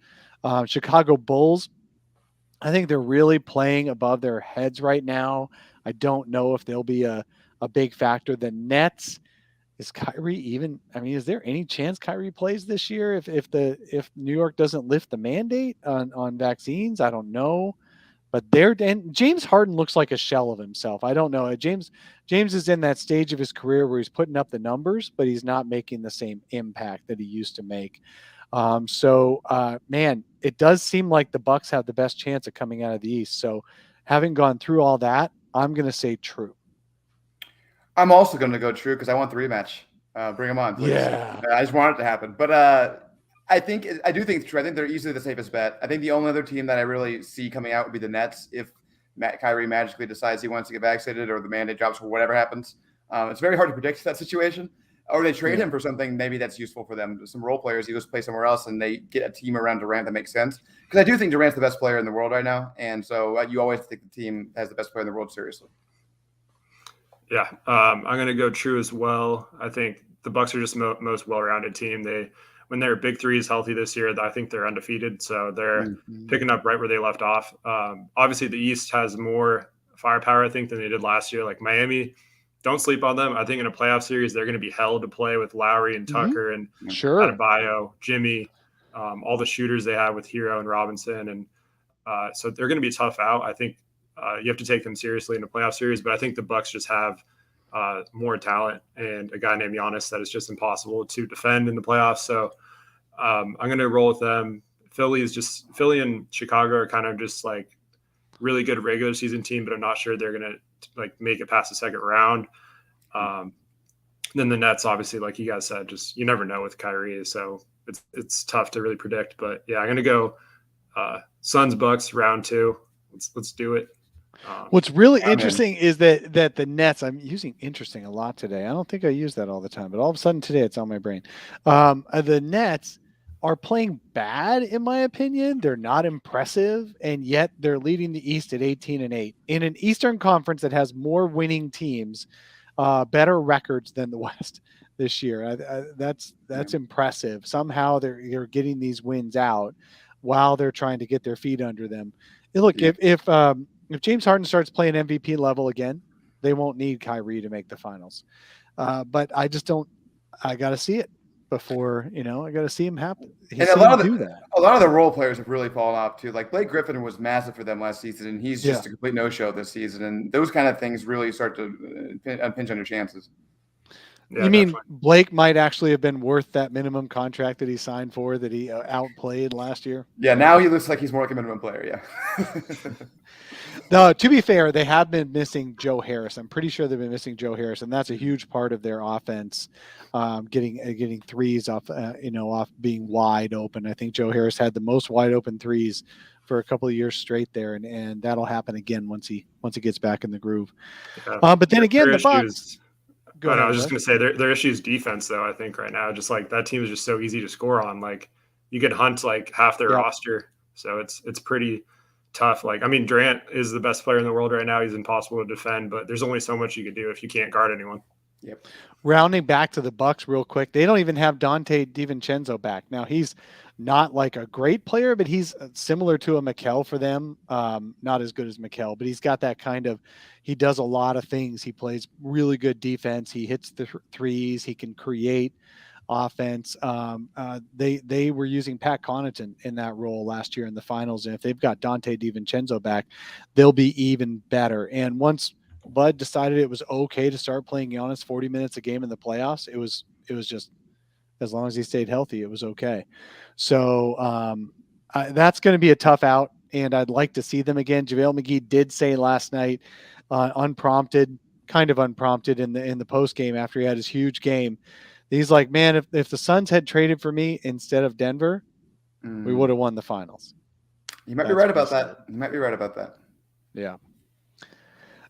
Chicago Bulls, I think they're really playing above their heads right now. I don't know if they'll be a big factor. The Nets, is Kyrie even? I mean, is there any chance Kyrie plays this year if New York doesn't lift the mandate on vaccines? I don't know. But and James Harden looks like a shell of himself. I don't know. James is in that stage of his career where he's putting up the numbers, but he's not making the same impact that he used to make. Man, it does seem like the Bucks have the best chance of coming out of the East. So having gone through all that, I'm going to say true. I'm also going to go true because I want the rematch. Bring them on, please. Yeah. I just want it to happen. But I do think it's true. I think they're easily the safest bet. I think the only other team that I really see coming out would be the Nets if Kyrie magically decides he wants to get vaccinated or the mandate drops or whatever happens. It's very hard to predict that situation. Or they trade him for something maybe that's useful for them. Some role players, he goes to play somewhere else, and they get a team around Durant that makes sense. Because I do think Durant's the best player in the world right now, and so you always think the team has the best player in the world seriously. Yeah, I'm going to go true as well. I think the Bucks are just most well-rounded team. When their big three is healthy this year, I think they're undefeated, so they're picking up right where they left off. Obviously, the East has more firepower, I think, than they did last year. Like Miami, don't sleep on them. I think in a playoff series, they're going to be held to play with Lowry and Tucker and Adebayo, Jimmy, all the shooters they have with Hero and Robinson. And so they're going to be tough out. I think you have to take them seriously in a playoff series, but I think the Bucks just have more talent and a guy named Giannis that is just impossible to defend in the playoffs. So I'm going to roll with them. Philly and Chicago are kind of just like really good regular season team, but I'm not sure they're going to like make it past the second round. Then the Nets, obviously, like you guys said, just you never know with Kyrie, so it's tough to really predict. But yeah, I'm gonna go Suns Bucks round 2. Let's do it. What's really interesting is that the Nets. I'm using interesting a lot today. I don't think I use that all the time, but all of a sudden today it's on my brain. The Nets are playing bad, in my opinion. They're not impressive, and yet they're leading the East at 18-8 in an Eastern Conference that has more winning teams, better records than the West this year. That's impressive. Somehow they're getting these wins out while they're trying to get their feet under them. And look, if James Harden starts playing MVP level again, they won't need Kyrie to make the finals. But I just don't. I got to see it before, I got to see him happen. And a lot of the role players have really fallen off too. Like Blake Griffin was massive for them last season, and he's just a complete no-show this season. And those kind of things really start to pinch on your chances. Yeah, you mean definitely. Blake might actually have been worth that minimum contract that he signed for that he outplayed last year? Yeah, now he looks like he's more like a minimum player, yeah. No, to be fair, they have been missing Joe Harris. I'm pretty sure they've been missing Joe Harris, and that's a huge part of their offense, getting threes off being wide open. I think Joe Harris had the most wide open threes for a couple of years straight there, and that'll happen again once he gets back in the groove. Yeah. But then again, the Bucks. I was just going to say their issue is defense, though. I think right now, just like that team is just so easy to score on. Like you could hunt like half their roster, so it's pretty tough. Like, I mean, Durant is the best player in the world right now. He's impossible to defend, but there's only so much you can do if you can't guard anyone. Yep. Rounding back to the Bucks real quick, they don't even have Dante DiVincenzo back. Now, he's not like a great player, but he's similar to a McCauley for them. Not as good as McCauley, but he's got that kind of, he does a lot of things. He plays really good defense. He hits the threes. He can create offense. They were using Pat Connaughton in that role last year in the finals. And if they've got Dante DiVincenzo back, they'll be even better. And once Bud decided it was okay to start playing Giannis 40 minutes a game in the playoffs, it was just, as long as he stayed healthy, it was okay. So that's going to be a tough out, and I'd like to see them again. JaVale McGee did say last night, unprompted in the post game after he had his huge game, he's like, man, if the Suns had traded for me instead of Denver, we would have won the finals. You might be right about that. Yeah.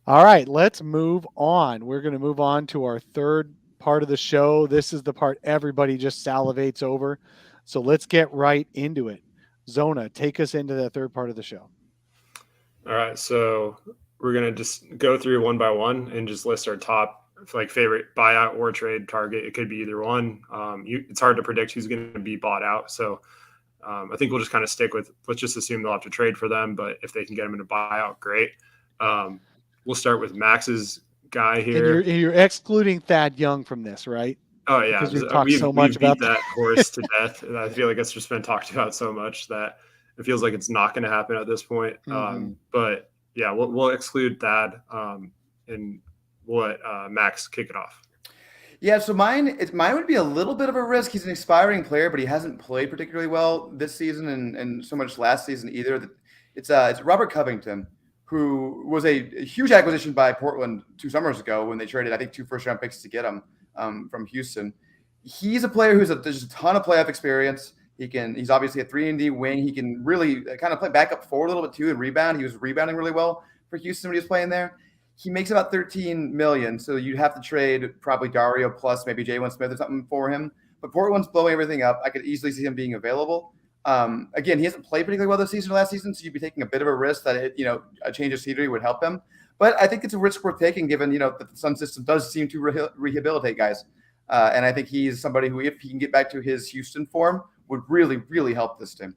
All right, let's move on. We're going to move on to our third part of the show. This is the part everybody just salivates over. So let's get right into it. Zona, take us into the third part of the show. All right, so we're going to just go through one by one and just list our top favorite buyout or trade target. It could be either one. It's hard to predict who's going to be bought out. So I think we'll just kind of stick with, let's just assume they'll have to trade for them, but if they can get them in a buyout, great. We'll start with Max's guy here. And you're excluding Thad Young from this, right? Oh yeah, because we've talked so much about that horse to death, and I feel like it's just been talked about so much that it feels like it's not going to happen at this point. But yeah, we'll exclude Thad, and we'll let Max kick it off. Yeah, so mine would be a little bit of a risk. He's an expiring player, but he hasn't played particularly well this season and so much last season either. It's Robert Covington, who was a huge acquisition by Portland 2 summers ago when they traded, I think, 2 first-round picks to get him from Houston. He's a player who's there's a ton of playoff experience. He's obviously a 3-and-D wing. He can really kind of play back up forward a little bit too and rebound. He was rebounding really well for Houston when he was playing there. He makes about $13 million, so you'd have to trade probably Dario plus maybe Jaywen Smith or something for him. But Portland's blowing everything up. I could easily see him being available. Again, he hasn't played particularly well this season or last season, so you'd be taking a bit of a risk that a change of scenery would help him. But I think it's a risk worth taking, given that the Sun system does seem to rehabilitate guys, and I think he's somebody who, if he can get back to his Houston form, would really, really help this team.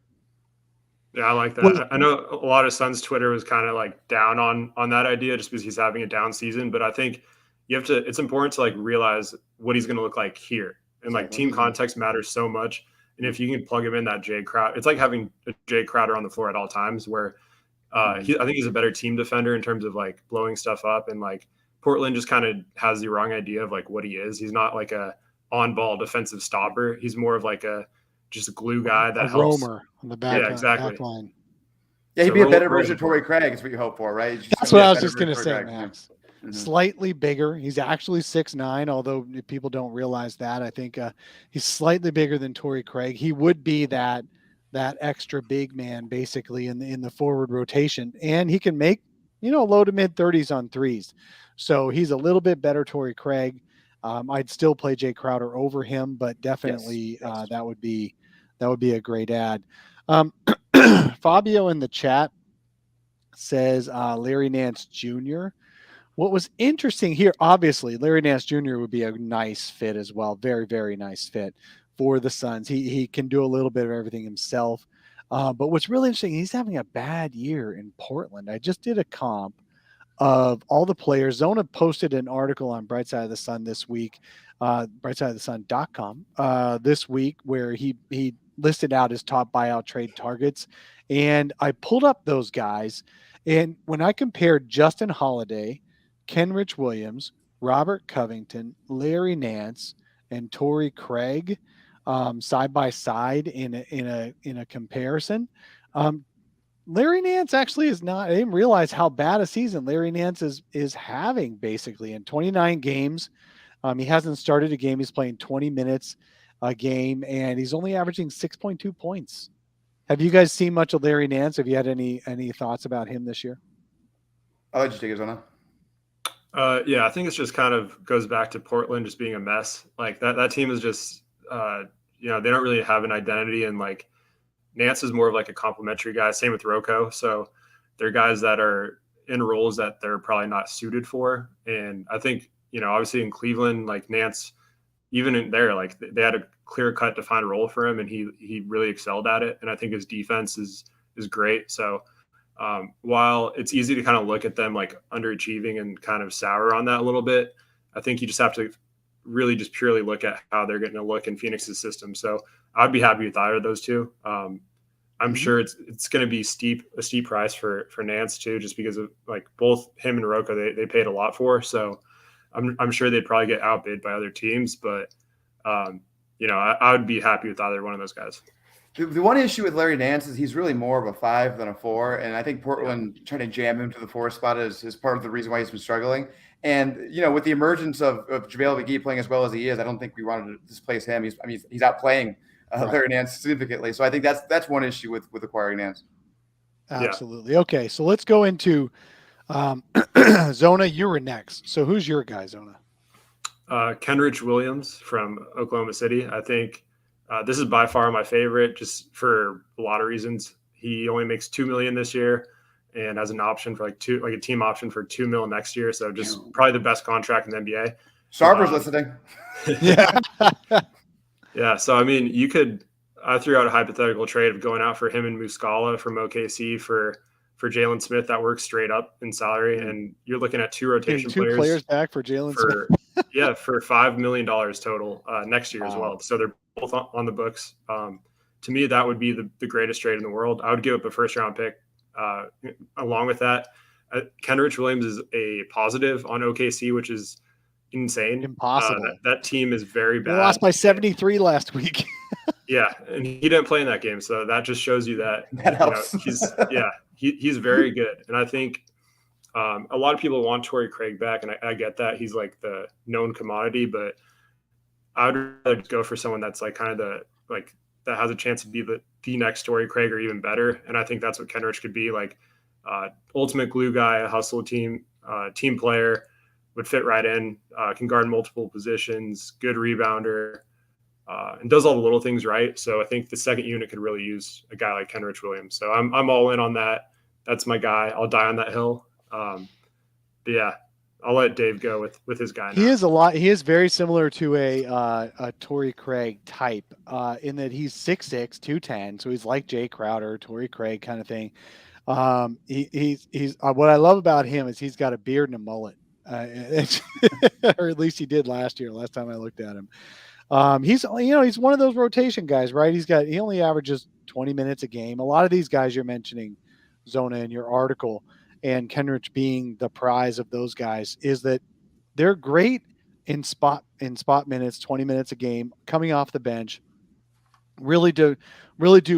Yeah, I like that. I know a lot of Suns Twitter was kind of down on that idea just because he's having a down season, but I think it's important to realize what he's going to look like here, and team context matters so much. And if you can plug him in that Jay Crowder, it's like having a Jay Crowder on the floor at all times, where I think he's a better team defender in terms of blowing stuff up. And Portland just kind of has the wrong idea of what he is. He's not a on-ball defensive stopper. He's more of just a glue guy that helps. Roamer on the back, exactly. Back line. Yeah, he'd be a better version of Torrey Craig is what you hope for, right? That's what I was just going to say, Max. Mm-hmm. Slightly bigger. He's actually 6'9", although people don't realize that. I think he's slightly bigger than Torrey Craig. He would be that extra big man basically in the forward rotation, and he can make low to mid 30s on threes. So he's a little bit better Torrey Craig. I'd still play Jay Crowder over him, but definitely yes. That would be a great ad. Fabio in the chat says Larry Nance Jr. What was interesting here, obviously, Larry Nance Jr. would be a nice fit as well. Very, very nice fit for the Suns. He can do a little bit of everything himself. But what's really interesting, he's having a bad year in Portland. I just did a comp of all the players. Zona posted an article on Bright Side of the Sun this week, brightsideofthesun.com this week, where he listed out his top buyout trade targets. And I pulled up those guys. And when I compared Justin Holiday, Kenrich Williams, Robert Covington, Larry Nance, and Torrey Craig side by side in a comparison, Larry Nance actually is not. I didn't realize how bad a season Larry Nance is having. Basically, in 29 games, he hasn't started a game. He's playing 20 minutes a game, and he's only averaging 6.2 points. Have you guys seen much of Larry Nance? Have you had any thoughts about him this year? I'll let you take it, Zona. Yeah, I think it's just kind of goes back to Portland just being a mess. That team is just, they don't really have an identity, and Nance is more of a complimentary guy. Same with Rocco. So they're guys that are in roles that they're probably not suited for. And I think obviously in Cleveland, like Nance, even in there, like they had a clear cut defined role for him, and he really excelled at it. And I think his defense is great. So while it's easy to kind of look at them like underachieving and kind of sour on that a little bit, I think you just have to really just purely look at how they're getting a look in Phoenix's system. So I'd be happy with either of those two. I'm sure it's going to be a steep price for Nance too, just because of like both him and Rocco, they paid a lot for. So I'm sure they'd probably get outbid by other teams, but I would be happy with either one of those guys. The one issue with Larry Nance is he's really more of a 5 than a 4, and I think Portland trying to jam him to the 4 spot is part of the reason why he's been struggling. And with the emergence of JaVale McGee playing as well as he is, I don't think we wanted to displace him. He's outplaying Larry Nance significantly. So I think that's one issue with acquiring Nance. Absolutely. Yeah. Okay, so let's go into Zona. You were next. So who's your guy, Zona? Kenrich Williams from Oklahoma City. I think this is by far my favorite, just for a lot of reasons. He only makes $2 million this year, and has an option for a team option for $2 million next year. So just probably the best contract in the NBA. Sarver's listening. Yeah. Yeah. So, I mean, I threw out a hypothetical trade of going out for him and Muscala from OKC for Jalen Smith. That works straight up in salary. And you're looking at two rotation players back for Jalen Smith. Yeah. For $5 million total next year as well. So they're both on the books. To me, that would be the greatest trade in the world. I would give up a first round pick. Along with that, Kenrich Williams is a positive on OKC, which is insane. Impossible. That team is very bad. They lost by 73 last week. Yeah, and he didn't play in that game, so that just shows you that helps. He's very good. And I think a lot of people want Torrey Craig back, and I get that he's like the known commodity, but I would rather go for someone that's like kind of that has a chance to be the next Torrey Craig or even better. And I think that's what Kenrich could be, like ultimate glue guy, a hustle team player, would fit right in, can guard multiple positions, good rebounder, and does all the little things right. So I think the second unit could really use a guy like Kenrich Williams. So I'm all in on that. That's my guy. I'll die on that hill. But yeah, I'll let Dave go with his guy now. He is very similar to a Torrey Craig type in that he's 6'6", 210. So he's like Jay Crowder, Torrey Craig kind of thing. He's what I love about him is he's got a beard and a mullet. Or at least he did last time I looked at him. He's one of those rotation guys, right? He only averages 20 minutes a game. A lot of these guys you're mentioning, Zona, in your article, and Kenrich being the prize of those guys, is that they're great in spot minutes, 20 minutes a game, coming off the bench, really do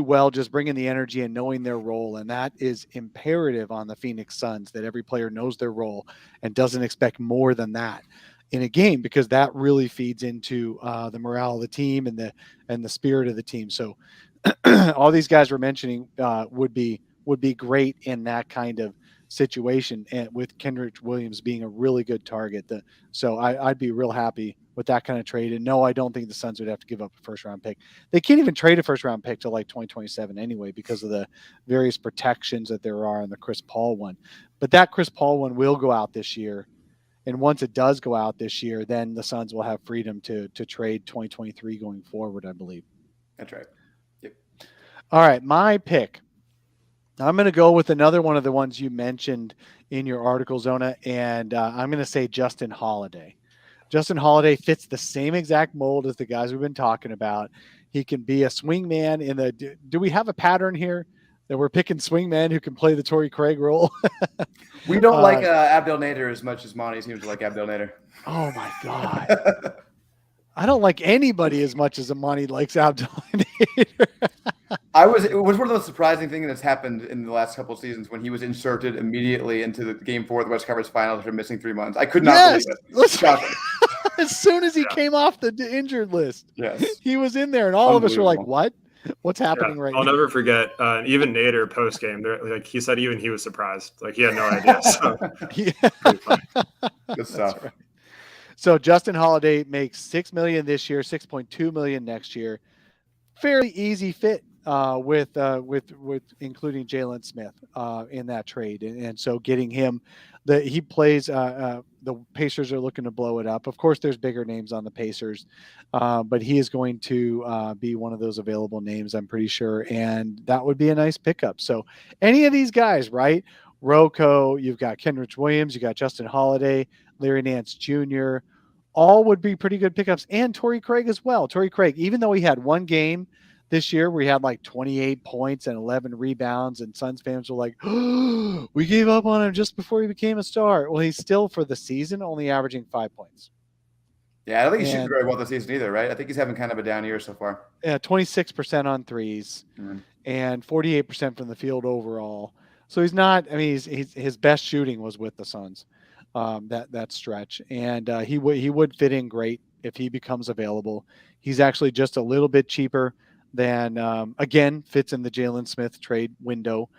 well just bringing the energy and knowing their role. And that is imperative on the Phoenix Suns, that every player knows their role and doesn't expect more than that in a game, because that really feeds into the morale of the team and the spirit of the team. So all these guys we're mentioning would be great in that kind of situation, and with Kenrich Williams being a really good target. So I'd be real happy with that kind of trade. And no, I don't think the Suns would have to give up a first round pick. They can't even trade a first round pick till like 2027 anyway, because of the various protections that there are on the Chris Paul one. But that Chris Paul one will go out this year. And once it does go out this year, then the Suns will have freedom to trade 2023 going forward, I believe. That's right. Yep. All right, my pick. I'm going to go with another one of the ones you mentioned in your article, Zona, and I'm going to say Justin Holiday. Justin Holiday fits the same exact mold as the guys we've been talking about. He can be a swing man in the – do we have a pattern here that we're picking swing men who can play the Torrey Craig role? We don't like Abdel Nader as much as Monty seems to like Abdel Nader. Oh, my God. I don't like anybody as much as Amani likes Abdel Nader. It was one of those surprising things that's happened in the last couple of seasons when he was inserted immediately into the Game 4 of the West Conference Finals after missing 3 months. I could not believe it. Shocking. As soon as he came off the injured list, yes, he was in there, and all of us were like, "What? What's happening right now?" I'll never forget. Even Nader post game, like he said, even he was surprised. Like he had no idea. So, good stuff. Right. So Justin Holiday makes $6 million this year, $6.2 million next year. Fairly easy fit with including Jalen Smith in that trade, and so getting him, he plays. The Pacers are looking to blow it up. Of course, there's bigger names on the Pacers, but he is going to be one of those available names, I'm pretty sure, and that would be a nice pickup. So any of these guys, right? Rocco, you've got Kenrich Williams, you got Justin Holiday, Larry Nance Jr., all would be pretty good pickups, and Torrey Craig as well. Torrey Craig, even though he had one game this year where he had like 28 points and 11 rebounds, and Suns fans were like, oh, we gave up on him just before he became a star. Well, he's still, for the season, only averaging 5 points. Yeah, I don't think he's shooting very well this season either, right? I think he's having kind of a down year so far. Yeah, 26% on threes and 48% from the field overall. So he's not, I mean, his best shooting was with the Suns, that stretch. And he would fit in great if he becomes available. He's actually just a little bit cheaper than, again, fits in the Jalen Smith trade window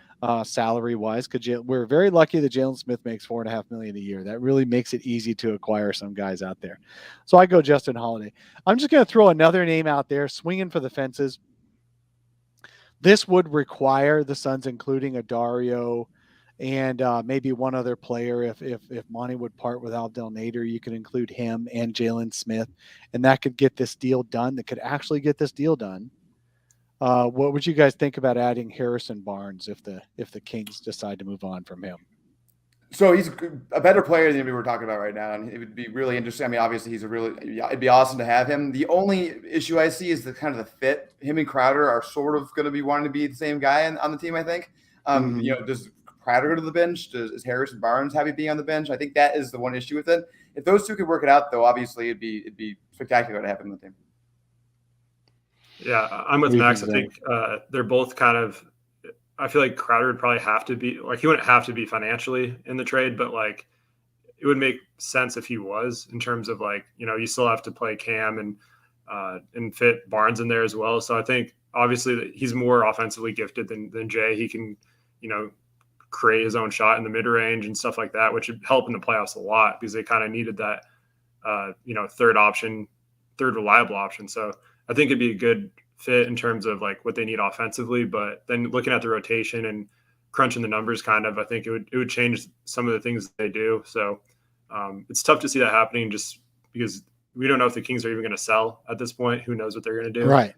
salary-wise, because we're very lucky that Jalen Smith makes $4.5 million a year. That really makes it easy to acquire some guys out there. So I go Justin Holiday. I'm just going to throw another name out there, swinging for the fences. This would require the Suns including a Dario and maybe one other player. If Monty would part with Abdel Nader, you could include him and Jalen Smith, and that could get this deal done. That could actually get this deal done. What would you guys think about adding Harrison Barnes if the Kings decide to move on from him? So he's a better player than we were talking about right now, and it would be really interesting. I mean, obviously it'd be awesome to have him. The only issue I see is the kind of the fit. Him and Crowder are sort of going to be wanting to be the same guy on the team, I think. Does Crowder go to the bench? Does Harrison Barnes have to be on the bench? I think that is the one issue with it. If those two could work it out, though, obviously it'd be spectacular to have him on the team. Yeah, I'm with Max. I think they're both kind of. I feel like Crowder would probably have to be he wouldn't have to be financially in the trade, but it would make sense if he was, in terms of you still have to play Cam and fit Barnes in there as well. So I think obviously he's more offensively gifted than Jay. He can create his own shot in the mid range and stuff like that, which would help in the playoffs a lot because they kind of needed that third reliable option. So I think it'd be a good fit in terms of what they need offensively, but then looking at the rotation and crunching the numbers, I think it would change some of the things they do. So it's tough to see that happening just because we don't know if the Kings are even going to sell at this point. Who knows what they're going to do? Right.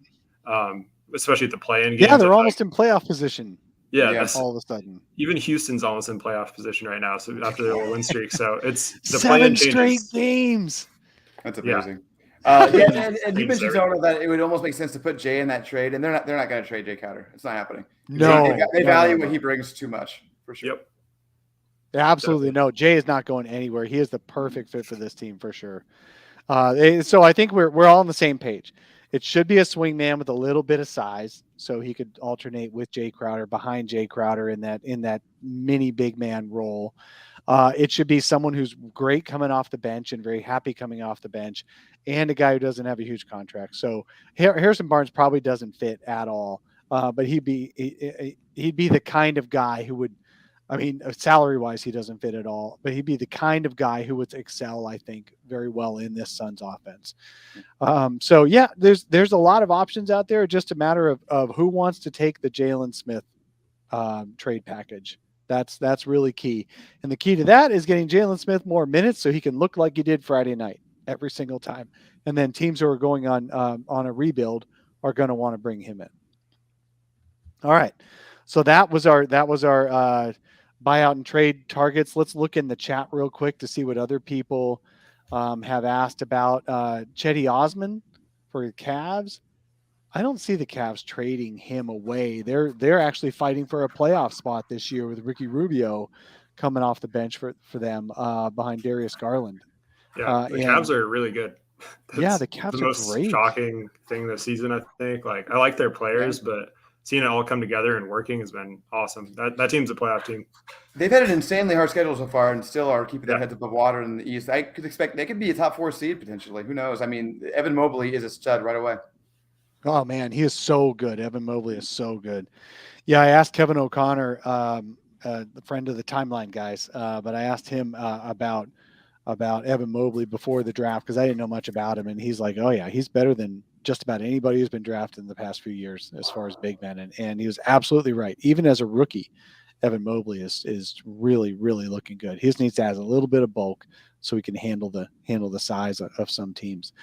Especially at the play-in game. Yeah, they're almost in playoff position. Yeah, all of a sudden. Even Houston's almost in playoff position right now. So after their win streak, so it's the 7 straight games. That's amazing. And you mentioned Zona that it would almost make sense to put Jay in that trade, and they're not going to trade Jay Crowder. It's not happening. No, they value what he brings too much for sure. Yep. Absolutely no. Jay is not going anywhere. He is the perfect fit for this team for sure. So I think we're all on the same page. It should be a swing man with a little bit of size, so he could alternate with Jay Crowder, behind Jay Crowder in that mini big man role. It should be someone who's great coming off the bench and very happy coming off the bench, and a guy who doesn't have a huge contract. So Harrison Barnes probably doesn't fit at all, but he'd be the kind of guy who would, salary-wise, he doesn't fit at all, but he'd be the kind of guy who would excel, I think, very well in this Suns offense. So yeah, there's a lot of options out there. Just a matter of who wants to take the Jalen Smith trade package. That's really key. And the key to that is getting Jalen Smith more minutes so he can look like he did Friday night every single time. And then teams who are going on a rebuild are going to want to bring him in. All right. So that was our buyout and trade targets. Let's look in the chat real quick to see what other people have asked about. Chetty Osman for the Cavs. I don't see the Cavs trading him away. They're actually fighting for a playoff spot this year with Ricky Rubio coming off the bench for them behind Darius Garland. Yeah, the Cavs are really good. Yeah, the Cavs the most are great. Shocking thing this season, I think. I like their players, but seeing it all come together and working has been awesome. That team's a playoff team. They've had an insanely hard schedule so far and still are keeping their heads above water in the East. I could expect they could be a top 4 seed potentially. Who knows? Evan Mobley is a stud right away. Oh, man, he is so good. Evan Mobley is so good. Yeah, I asked Kevin O'Connor, the friend of the Timeline guys, but I asked him about Evan Mobley before the draft because I didn't know much about him, and he's like, oh, yeah, he's better than just about anybody who's been drafted in the past few years as far as big men. And he was absolutely right. Even as a rookie, Evan Mobley is really, really looking good. He just needs to add a little bit of bulk so he can handle the size of some teams.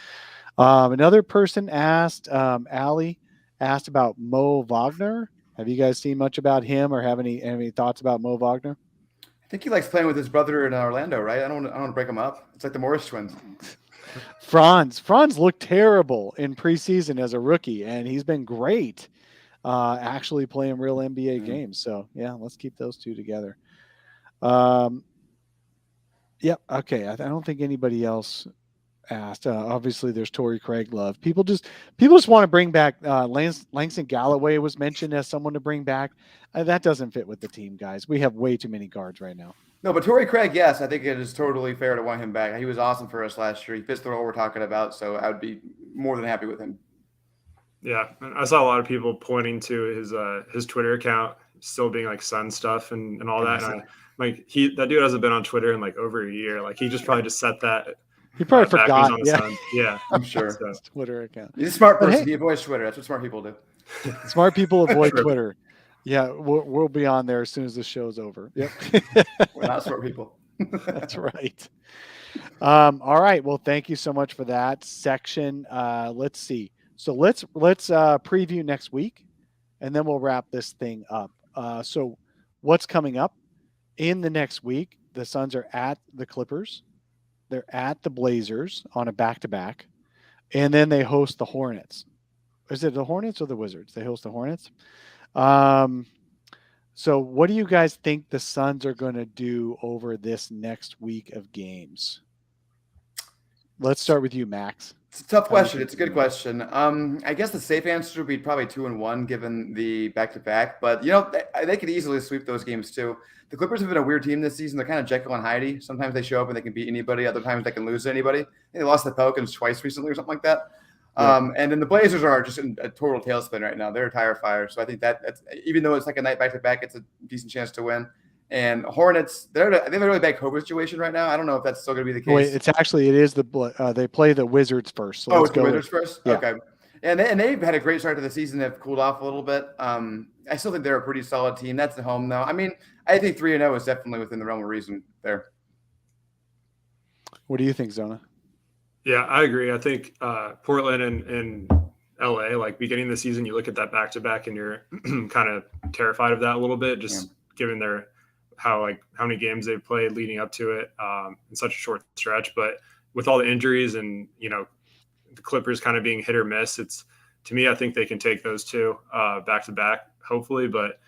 Another person asked, Allie asked about Mo Wagner. Have you guys seen much about him or have any thoughts about Mo Wagner? I think he likes playing with his brother in Orlando, right? I don't want to break him up. It's like the Morris twins. Franz looked terrible in preseason as a rookie, and he's been great actually playing real NBA games. So, yeah, let's keep those two together. Yeah, okay. I don't think anybody else asked. Obviously, there's Torrey Craig love. People just want to bring back Langston Galloway was mentioned as someone to bring back. That doesn't fit with the team, guys. We have way too many guards right now. No, but Torrey Craig, yes, I think it is totally fair to want him back. He was awesome for us last year. He fits the role we're talking about, so I would be more than happy with him. Yeah, I saw a lot of people pointing to his Twitter account still being like Sun stuff and all that. And that dude hasn't been on Twitter in like over a year. Like he just probably just set that. He probably forgot. On the Sun. Yeah, I'm sure. So. Twitter account. He's a smart person. He avoids Twitter. That's what smart people do. Smart people avoid Twitter. Yeah, we'll be on there as soon as the show's over. Yep. We're not smart people. That's right. All right. Well, thank you so much for that section. Let's see. So let's preview next week, and then we'll wrap this thing up. So what's coming up in the next week? The Suns are at the Clippers. They're at the Blazers on a back-to-back, and then they host the Hornets. Is it the Hornets or the Wizards? They host the Hornets. So what do you guys think the Suns are going to do over this next week of games? Let's start with you, Max. It's a tough question. It's a good question. I guess the safe answer would be probably 2-1 given the back-to-back, but they could easily sweep those games too. The Clippers have been a weird team this season. They're kind of Jekyll and Hyde. Sometimes they show up and they can beat anybody. Other times they can lose to anybody. They lost the Pelicans twice recently or something like that. And then the Blazers are just in a total tailspin right now. They're a tire fire. So I think that's even though it's like a night back-to-back, it's a decent chance to win. And Hornets, they have a really bad COVID situation right now. I don't know if that's still going to be the case. Wait, it is they play the Wizards first. So it's the Wizards first? Yeah. Okay. And they've had a great start to the season. They've cooled off a little bit. I still think they're a pretty solid team. That's at home, though. I mean, I think 3-0 is definitely within the realm of reason there. What do you think, Zona? Yeah, I agree. I think Portland and LA, like beginning of the season, you look at that back-to-back and you're kind of terrified of that a little bit, just given how many games they've played leading up to it in such a short stretch. But with all the injuries and, the Clippers kind of being hit or miss, to me, I think they can take those two back to back, hopefully. But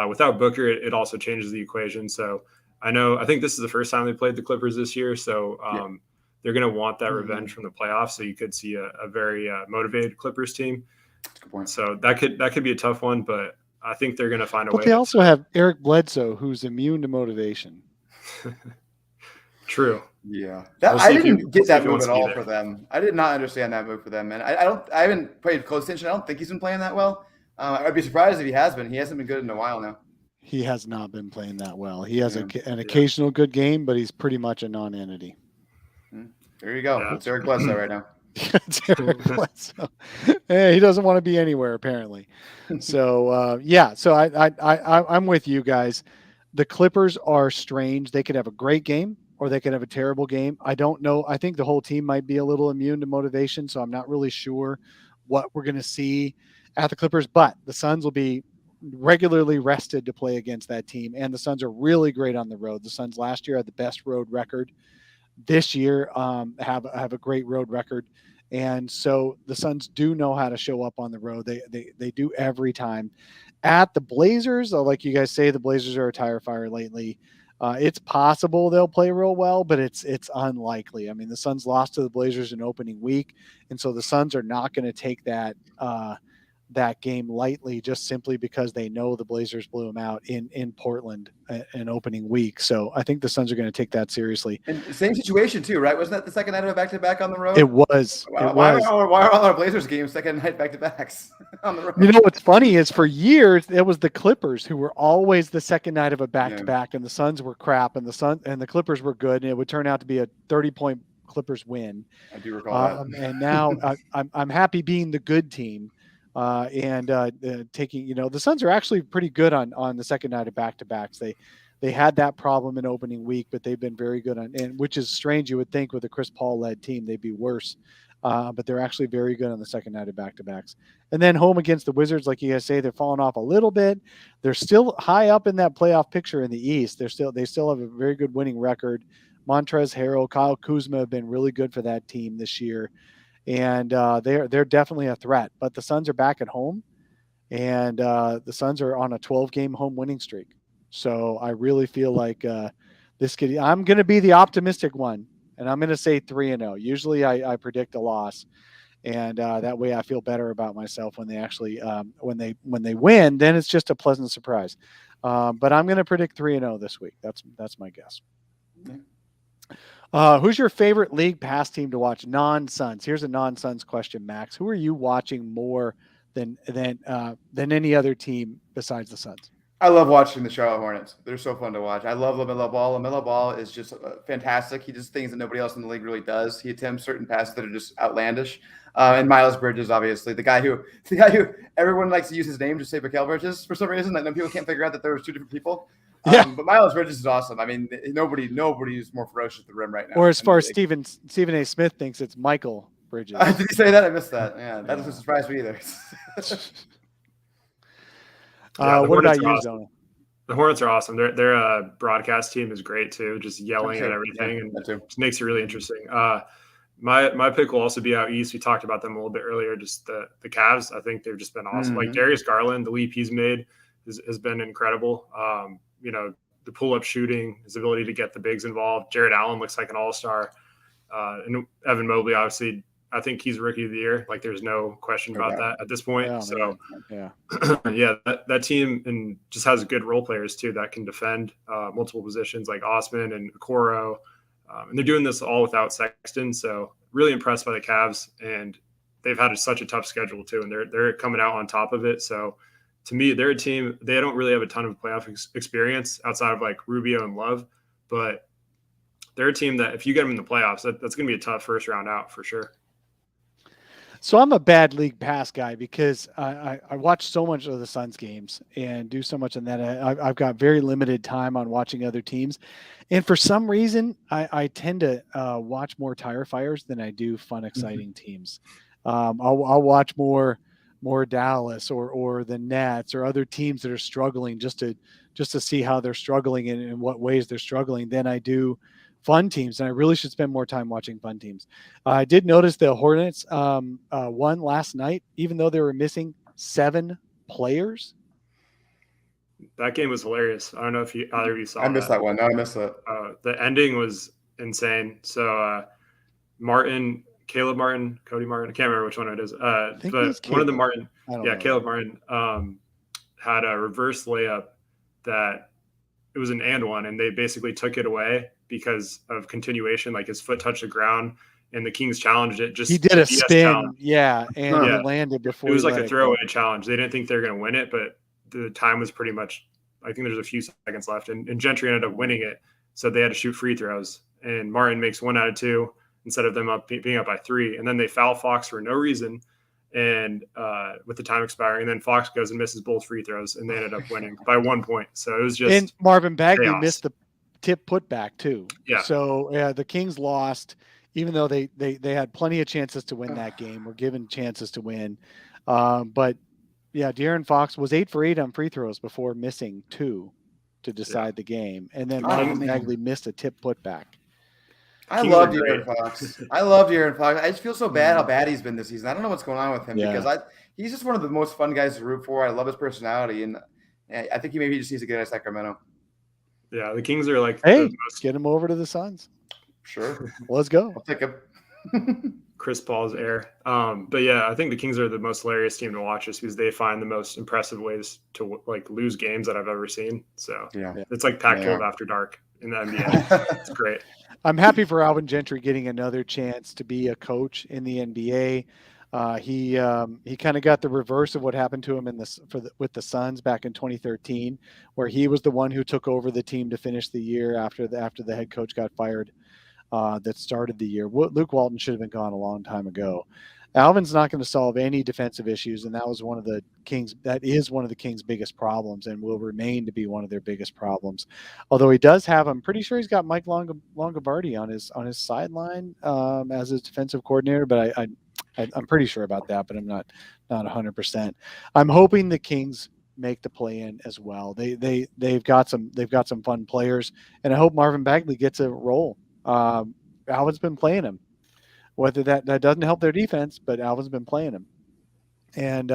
without Booker, it also changes the equation. So I think this is the first time they played the Clippers this year. So they're going to want that revenge from the playoffs. So you could see a very motivated Clippers team. Good point. So that could be a tough one, but I think they're going to find a way. But they also have Eric Bledsoe, who's immune to motivation. True. Yeah, I didn't get that move at all for them. I did not understand that move for them, and I haven't paid close attention. I don't think he's been playing that well. I'd be surprised if he has been. He hasn't been good in a while now. He has not been playing that well. He has an occasional good game, but he's pretty much a non-entity. There you go. Yeah. It's Eric Bledsoe right now. It's Eric Bledsoe. He doesn't want to be anywhere apparently. So So I'm with you guys. The Clippers are strange. They could have a great game or they could have a terrible game. I don't know. I think the whole team might be a little immune to motivation, so I'm not really sure what we're going to see at the Clippers, but the Suns will be regularly rested to play against that team, and the Suns are really great on the road. The Suns last year had the best road record. This year have a great road record, and so the Suns do know how to show up on the road. They do every time. At the Blazers, like you guys say, the Blazers are a tire fire lately. It's possible they'll play real well, but it's unlikely. I mean, the Suns lost to the Blazers in opening week, and so the Suns are not going to take that game lightly just simply because they know the Blazers blew them out in Portland in opening week. So I think the Suns are going to take that seriously. And same situation too, right? Wasn't that the second night of a back-to-back on the road? It was. Why are all our Blazers games second night back-to-backs on the road? You know what's funny is for years it was the Clippers who were always the second night of a back-to-back, and the Suns were crap, and the Clippers were good, and it would turn out to be a 30-point Clippers win. I do recall that. And now I'm happy being the good team. Taking, the Suns are actually pretty good on the second night of back-to-backs. They had that problem in opening week, but they've been very good and which is strange. You would think with a Chris Paul led team, they'd be worse. But they're actually very good on the second night of back-to-backs. And then home against the Wizards, like you guys say, they're falling off a little bit. They're still high up in that playoff picture in the East. They still have a very good winning record. Montrezl Harrell, Kyle Kuzma have been really good for that team this year. And they're definitely a threat. But the Suns are back at home, and the Suns are on a 12-game home winning streak. So I really feel like I'm going to be the optimistic one, and I'm going to say 3-0. Usually I predict a loss, and that way I feel better about myself when they actually when they win. Then it's just a pleasant surprise. But I'm going to predict 3-0 this week. That's my guess. Who's your favorite league pass team to watch? Non-Suns. Here's a non-Suns question, Max. Who are you watching more than any other team besides the Suns? I love watching the Charlotte Hornets. They're so fun to watch. I love LaMelo Ball. LaMelo Ball is just fantastic. He does things that nobody else in the league really does. He attempts certain passes that are just outlandish. And Miles Bridges, obviously, the guy who everyone likes to use his name to say Mikal Bridges for some reason. That people can't figure out that there was two different people. Yeah. But Miles Bridges is awesome. I mean, nobody is more ferocious at the rim right now. Or as far as Stephen A. Smith thinks, it's Michael Bridges. Did he say that? I missed that. Yeah, that doesn't surprise me either. What about you, Zona? The Hornets are awesome. Their broadcast team is great too, just yelling at everything, and just makes it really interesting. My pick will also be out east. We talked about them a little bit earlier. Just the Cavs. I think they've just been awesome. Like Darius Garland, the leap he's made has been incredible. The pull-up shooting, his ability to get the bigs involved. Jared Allen looks like an all-star. And Evan Mobley, obviously, I think he's rookie of the year. Like, there's no question about that at this point. That team just has good role players too that can defend multiple positions, like Osman and Okoro. And they're doing this all without Sexton. So really impressed by the Cavs, and they've had such a tough schedule too. And they're coming out on top of it. So to me, they're a team, they don't really have a ton of playoff experience outside of like Rubio and Love, but they're a team that if you get them in the playoffs, that's going to be a tough first round out for sure. So I'm a bad league pass guy because I watch so much of the Suns games and do so much on that. I've got very limited time on watching other teams. And for some reason, I tend to watch more tire fires than I do fun, exciting teams. I'll watch more Dallas or the Nets or other teams that are struggling just to see how they're struggling and in what ways they're struggling than I do fun teams. And I really should spend more time watching fun teams. I did notice the Hornets won last night, even though they were missing 7 players. That game was hilarious. I don't know if either of you saw I missed that one. No, I missed that. The ending was insane. So Martin, Caleb Martin, Cody Martin, I can't remember which one it is. But one of the Martin, Caleb Martin had a reverse layup that it was an and one, and they basically took it away because of continuation. Like his foot touched the ground, and the Kings challenged it. He did a spin, it landed before. It was like a throwaway challenge. They didn't think they were going to win it, but the time was pretty much. I think there's a few seconds left, and Gentry ended up winning it. So they had to shoot free throws, and Martin makes 1 out of 2 instead of them being up by 3, and then they foul Fox for no reason, and with the time expiring, and then Fox goes and misses both free throws, and they ended up winning by 1 point. So it was just. And Marvin Bagley chaos. missed the tip putback too. Yeah. So the Kings lost, even though they had plenty of chances to win that game. Were given chances to win, but De'Aaron Fox was 8 for 8 on free throws before missing 2 to decide the game, and then Marvin Bagley missed a tip putback. I love De'Aaron Fox. I just feel so bad how bad he's been this season. I don't know what's going on with him because he's just one of the most fun guys to root for. I love his personality, and I think he just needs to get out of Sacramento. Yeah, the Kings are like, get him over to the Suns. Sure. Let's go. I'll take him. Chris Paul's heir. But yeah, I think the Kings are the most hilarious team to watch just because they find the most impressive ways to like lose games that I've ever seen. So it's like Pac-12 after dark in the NBA. It's great. I'm happy for Alvin Gentry getting another chance to be a coach in the NBA. He kind of got the reverse of what happened to him with the Suns back in 2013, where he was the one who took over the team to finish the year after the head coach got fired. that started the year. Luke Walton should have been gone a long time ago. Alvin's not going to solve any defensive issues, and that is one of the Kings' biggest problems, and will remain to be one of their biggest problems. Although he does have, I'm pretty sure he's got Mike Longobardi on his sideline as his defensive coordinator, but I'm pretty sure about that, but I'm not 100%. I'm hoping the Kings make the play-in as well. They've got some fun players, and I hope Marvin Bagley gets a role. Alvin's been playing him. Whether that doesn't help their defense, but Alvin's been playing him. And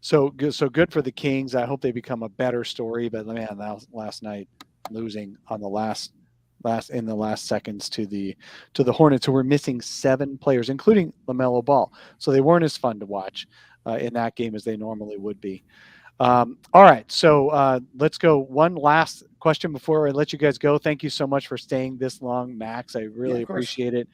so good for the Kings. I hope they become a better story. But man, last night losing on the last seconds to the Hornets, who were missing 7 players, including LaMelo Ball. So they weren't as fun to watch in that game as they normally would be. All right, so let's go. One last question before I let you guys go. Thank you so much for staying this long, Max. I really appreciate it.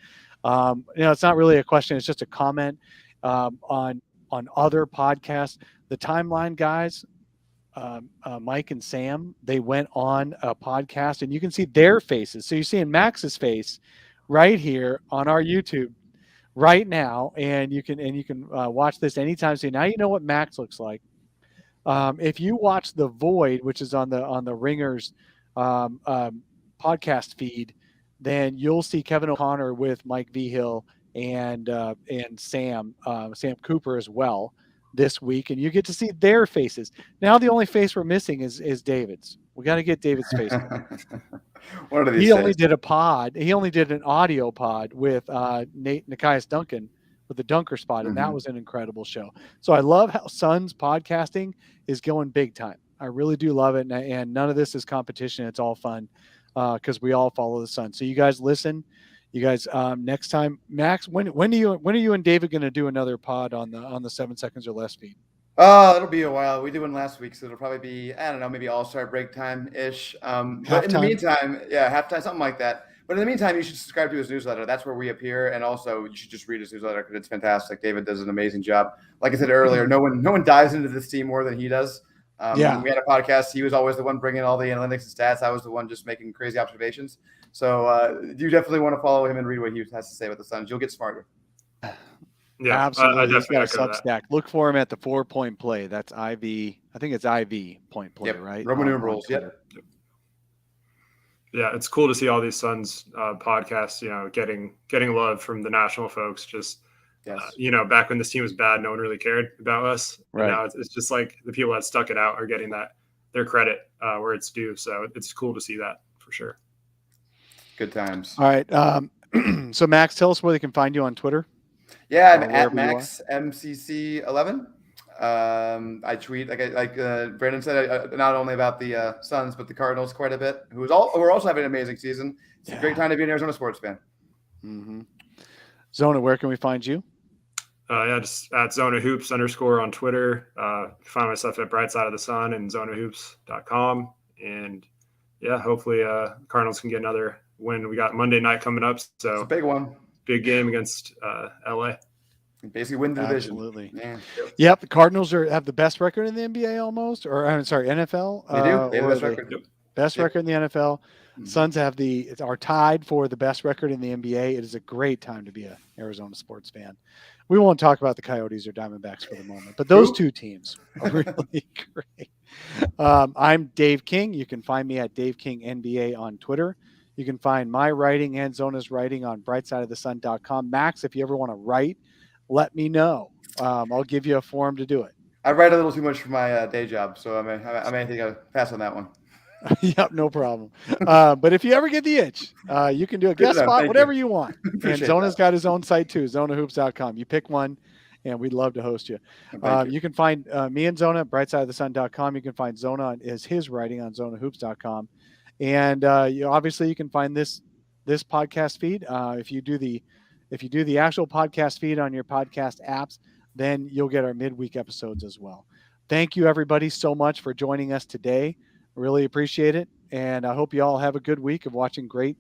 It's not really a question; it's just a comment on other podcasts. The Timeline guys, Mike and Sam, they went on a podcast, and you can see their faces. So you're seeing Max's face right here on our YouTube right now, and you can watch this anytime. So now you know what Max looks like. If you watch The Void, which is on the Ringers podcast feed, then you'll see Kevin O'Connor with Mike Vigil and Sam Cooper as well this week, and you get to see their faces. Now the only face we're missing is David's. We got to get David's face. What are these? He only did a pod. He only did an audio pod with Nikias Duncan with the Dunker Spot, and that was an incredible show. So I love how Suns podcasting is going big time. I really do love it, and none of this is competition. It's all fun. Because we all follow the Sun. So you guys listen. You guys next time, Max, when are you and David going to do another pod on the 7 seconds or less feed? It'll be a while. We did one last week, so it'll probably be, I don't know, maybe all-star break time ish. But in the meantime, halftime, something like that. But in the meantime, you should subscribe to his newsletter. That's where we appear, and also you should just read his newsletter because it's fantastic. David does an amazing job. Like I said earlier, no one dives into this team more than he does. When we had a podcast, he was always the one bringing all the analytics and stats. I was the one just making crazy observations. So you definitely want to follow him and read what he has to say about the Suns. You'll get smarter. Yeah, absolutely. He's got a Substack. Look for him at the 4 Point Play. That's IV. I think it's IV Point Play, right? Roman numerals. Yep. Yeah, it's cool to see all these Suns podcasts, getting love from the national folks. Just back when this team was bad, no one really cared about us. Right. Now it's just like the people that stuck it out are getting their credit where it's due. So it's cool to see that for sure. Good times. All right. So Max, tell us where they can find you on Twitter. Yeah, I'm at Max MCC11. I tweet like Brandon said, not only about the Suns but the Cardinals quite a bit. Who are also having an amazing season. It's a great time to be an Arizona sports fan. Mm-hmm. Zona, where can we find you? Just at Zona Hoops _ on Twitter. Find myself at Brightside of the Sun and zonahoops.com. And hopefully Cardinals can get another win. We got Monday night coming up, so it's a big one. Big game against LA. Basically win the division. Absolutely. Yep. The Cardinals have the best record in the NBA almost, or I'm sorry, NFL. They do. They have the best record. Best record in the NFL. Suns are tied for the best record in the NBA. It is a great time to be an Arizona sports fan. We won't talk about the Coyotes or Diamondbacks for the moment, but those two teams are really great. I'm Dave King. You can find me at Dave King NBA on Twitter. You can find my writing and Zona's writing on brightsideofthesun.com. Max, if you ever want to write, let me know. I'll give you a form to do it. I write a little too much for my day job, so I may think I'll pass on that one. Yep, no problem. But if you ever get the itch, you can do a guest spot, whatever you want. And Zona's got his own site too, zonahoops.com. You pick one, and we'd love to host you. You can find me and Zona at brightsideofthesun.com. You can find Zona his writing on zonahoops.com. And obviously you can find this podcast feed. If you do the actual podcast feed on your podcast apps, then you'll get our midweek episodes as well. Thank you everybody so much for joining us today. Really appreciate it. And I hope you all have a good week of watching great